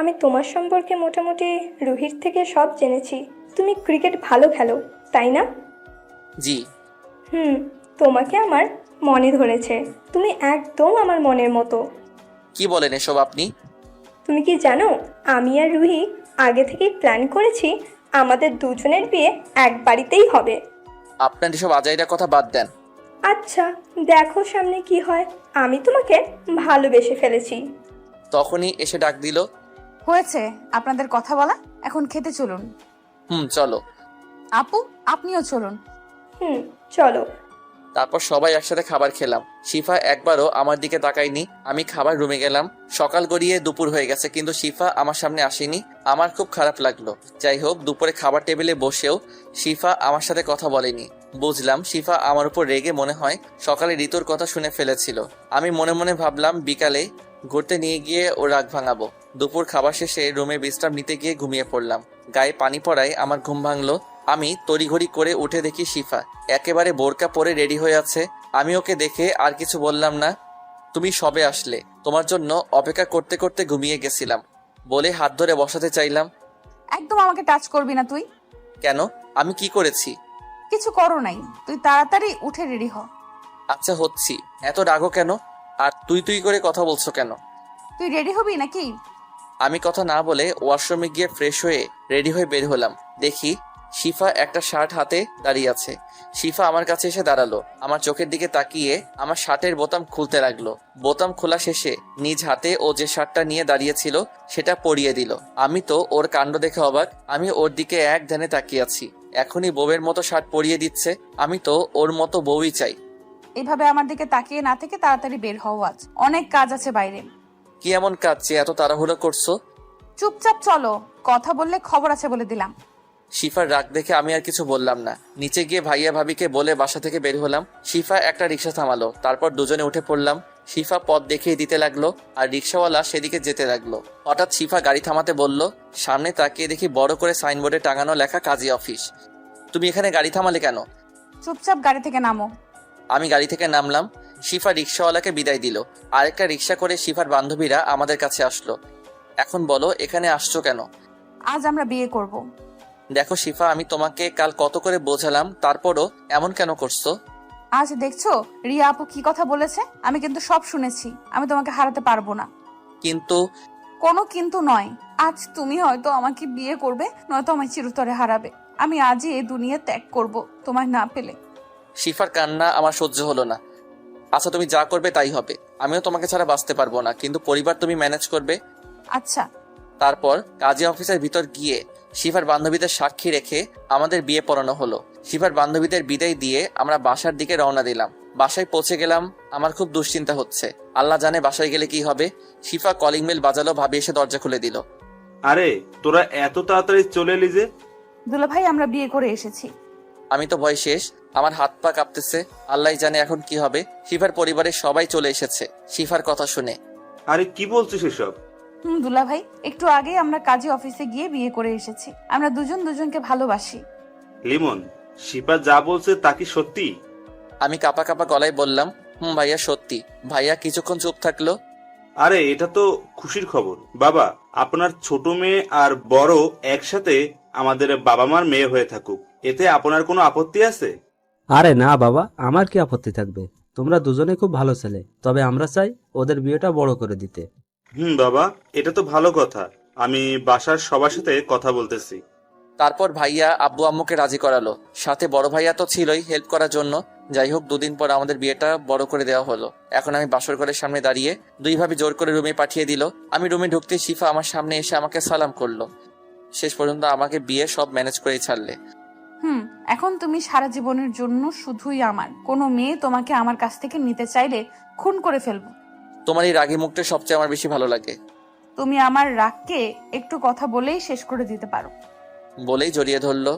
আমি তোমার সম্পর্কে মোটামুটি রুহির থেকে সব জেনেছি। তুমি ক্রিকেট ভালো খেলো, তাই না? জি। তোমাকে আমার মনে ধরেছে। তুমি একদম আমার মনের মতো। কি বলেন এসব আপনি? তুমি কি জানো, আমি আর রুহি আগে থেকেই প্ল্যান করেছি আমাদের দুজনের বিয়ে এক বাড়িতেই হবে। আপনার এসব আজাইরা কথা বাদ দেন। আচ্ছা দেখো সামনে কি হয়। আমি তোমাকে ভালোবেসে ফেলেছি। তখনই এসে ডাক দিল। হয়েছে আপনাদের কথা বলা, এখন খেতে চলুন। চলো। আপু, আপনিও চলুন। চলো। তারপর সবাই একসাথে খাবার খেলাম। শিফা একবারও আমার দিকে তাকায়নি। আমি খাবার রুমে গেলাম। সকাল গড়িয়ে দুপুর হয়ে গেছে, কিন্তু শিফা আমার সামনে আসেনি। আমার খুব খারাপ লাগলো। যাই হোক, দুপুরে খাবার টেবিলে বসেও শিফা আমার সাথে কথা বলেনি। বুঝলাম শিফা আমার উপর রেগে মনে হয় সকালে ঋতুর কথা শুনে ফেলেছিল। আমি মনে মনে ভাবলাম বিকালে ঘুরতে নিয়ে গিয়ে ও রাগ ভাঙাবো। দুপুর খাবার শেষে রুমে বিশ্রাম নিতে গিয়ে ঘুমিয়ে পড়লাম। গায়ে পানি পড়ায় আমার ঘুম ভাঙলো। আমি তড়িঘড়ি করে উঠে দেখি শিফা একেবারে বোরকা পরে রেডি হয়ে আছে। আমি ওকে দেখে আর কিছু বললাম না। তুমি সবে আসলে, তোমার জন্য অপেক্ষা করতে করতে ঘুমিয়ে গেছিলাম বলে হাত ধরে বসাতে চাইলাম। একদম আমাকে টাচ করবি না তুই। কেন, আমি কি করেছি? কিছু করো নাই, তুই তাড়াতাড়ি উঠে রেডি হ। আচ্ছা হচ্ছি, এত রাগো কেন? আর তুই তুই করে কথা বলছো কেন? তুই রেডি হবি নাকি? আমি কথা না বলে ওয়াশরুমে গিয়ে ফ্রেশ হয়ে রেডি হয়ে বের হলাম। দেখি শিফা একটা শার্ট হাতে দাঁড়িয়ে আছে। শিফা আমার কাছে এসে দাঁড়ালো। আমার চোখের দিকে তাকিয়ে আমার শার্টের বোতাম খুলতে লাগলো। বোতাম খোলা শেষে নিজ হাতে ও যে শার্টটা নিয়ে দাঁড়িয়েছিল সেটা পরিয়ে দিল। আমি তো ওর কাণ্ড দেখে অবাক। আমি ওর দিকে এক ধ্যানে তাকিয়ে আছি। এখনই বউয়ের মতো শার্ট পরিয়ে দিচ্ছে। আমি তো ওর মতো বউই চাই। এইভাবে আমার দিকে তাকিয়ে না থেকে তাড়াতাড়ি বের হও, আজ অনেক কাজ আছে বাইরে। কি এমন কাজ যে এত তাড়াহুড়ো করছো? চুপচাপ চলো, কথা বললে খবর আছে বলে দিলাম। শিফার রাগ দেখে আমি আর কিছু বললাম না। নিচে গিয়ে ভাইয়া ভাবিকে বলে বাসা থেকে বের হলাম। শিফা একটা রিক্সা থামালো, তারপর দুজনে উঠে পড়লাম। শিফা পথ দেখিয়ে দিতে লাগলো আর রিক্সাওয়ালা সেদিকে যেতে লাগলো। হঠাৎ শিফা গাড়ি থামাতে বলল। সামনে তাকিয়ে দেখি বড় করে সাইনবোর্ডে টাঙানো লেখা কাজী অফিস। তুমি এখানে গাড়ি থামালে কেন? চুপচাপ গাড়ি থেকে নামো। আমি গাড়ি থেকে নামলাম। শিফা রিক্সাওয়ালাকে বিদায় দিল। আরেকটা রিক্সা করে শিফার বান্ধবীরা আমাদের কাছে আসলো। এখন বলো এখানে আসছো কেন? আজ আমরা বিয়ে করব। দেখো শিফা, আমি তোমাকে কাল কত করে বোঝালাম, তারপরও এমন কেন করছো? আজ দেখছো রিয়া আপু কি কথা বলেছে? আমি কিন্তু সব শুনেছি। আমি তোমাকে হারাতে পারবো না। কিন্তু কোনো কিন্তু নয়। আজ তুমি হয়তো আমাকে বিয়ে করবে, নয়তো আমায় চিরতরে হারাবে। আমি আজই এই দুনিয়া ত্যাগ করব তোমায় না পেলে। শিফার কান্না আমার সহ্য হলো না। আচ্ছা তুমি যা করবে তাই হবে। আমিও তোমাকে ছাড়া বাঁচতে পারবো না, কিন্তু পরিবার তুমি ম্যানেজ করবে। আচ্ছা। তারপর কাজী অফিসের ভিতর গিয়ে শিফার বান্ধবীদের সাক্ষী রেখে আমাদের বিয়ে পড়ানো হলো। শিফার বান্ধবীদের বিদায় দিয়ে আমরা বাসার দিকে রওনা দিলাম। বাসায় পৌঁছে গেলাম। আমার খুব দুশ্চিন্তা হচ্ছে। আল্লাহ জানে বাসায় গেলে কি হবে। শিফা কলিং বেল বাজালো, ভাবি এসে দরজা খুলে দিল। আরে তোরা এত তাড়াতাড়ি চলে এলি যে? দুলা ভাই আমরা বিয়ে করে এসেছি। আমি তো ভয় শেষ, আমার হাত পা কাঁপতেছে। আল্লাহ জানে এখন কি হবে। শিফার পরিবারের সবাই চলে এসেছে শিফার কথা শুনে। আরে কি বলছিস এসব? দুলা ভাই একটু আগে আমরা কাজী অফিসে গিয়ে বিয়ে করে এসেছি। আমরা দুজন দুজনকে ভালোবাসি। লিমন, শিপা যা বলছে তা কি সত্যি? আমি কাপা কাপা গলায় বললাম, ভাইয়া সত্যি। ভাইয়া কিছুক্ষণ চুপ থাকলো। আরে এটা তো খুশির খবর বাবা। আপনার ছোট মেয়ে আর বড় একসাথে আমাদের বাবা মার মেয়ে হয়ে থাকুক, এতে আপনার কোনো আপত্তি আছে? আরে না বাবা, আমার কি আপত্তি থাকবে? তোমরা দুজনে খুব ভালো ছেলে, তবে আমরা চাই ওদের বিয়েটা বড় করে দিতে। বাবা, এটা তো ভালো কথা। আমি বাসার সবার সাথে কথা বলতেছি। তারপর ভাইয়া আব্বু আম্মুকে রাজি করালো, সাথে বড় ভাইয়া তো ছিলই হেল্প করার জন্য। যাই হোক, 2 দিন পর আমাদের বিয়েটা বড় করে দেওয়া হলো। এখন আমি বাসর ঘরের সামনে দাঁড়িয়ে দুই ভাবে জোর করে রুমে পাঠিয়ে দিল। আমি রুমে ঢুকতে শিফা আমার সামনে এসে আমাকে সালাম করলো। শেষ পর্যন্ত আমাকে বিয়ে সব ম্যানেজ করেই ছাড়লে। এখন তুমি সারা জীবনের জন্য শুধুই আমার। কোনো মেয়ে তোমাকে আমার কাছ থেকে নিতে চাইলে খুন করে ফেলবো। তোমার এই রাগী মুখটা সবচেয়ে আমার বেশি ভালো লাগে। তুমি আমার রাগকে একটু কথা বলেই শেষ করে দিতে পারো। বলেই জড়িয়ে ধরলো।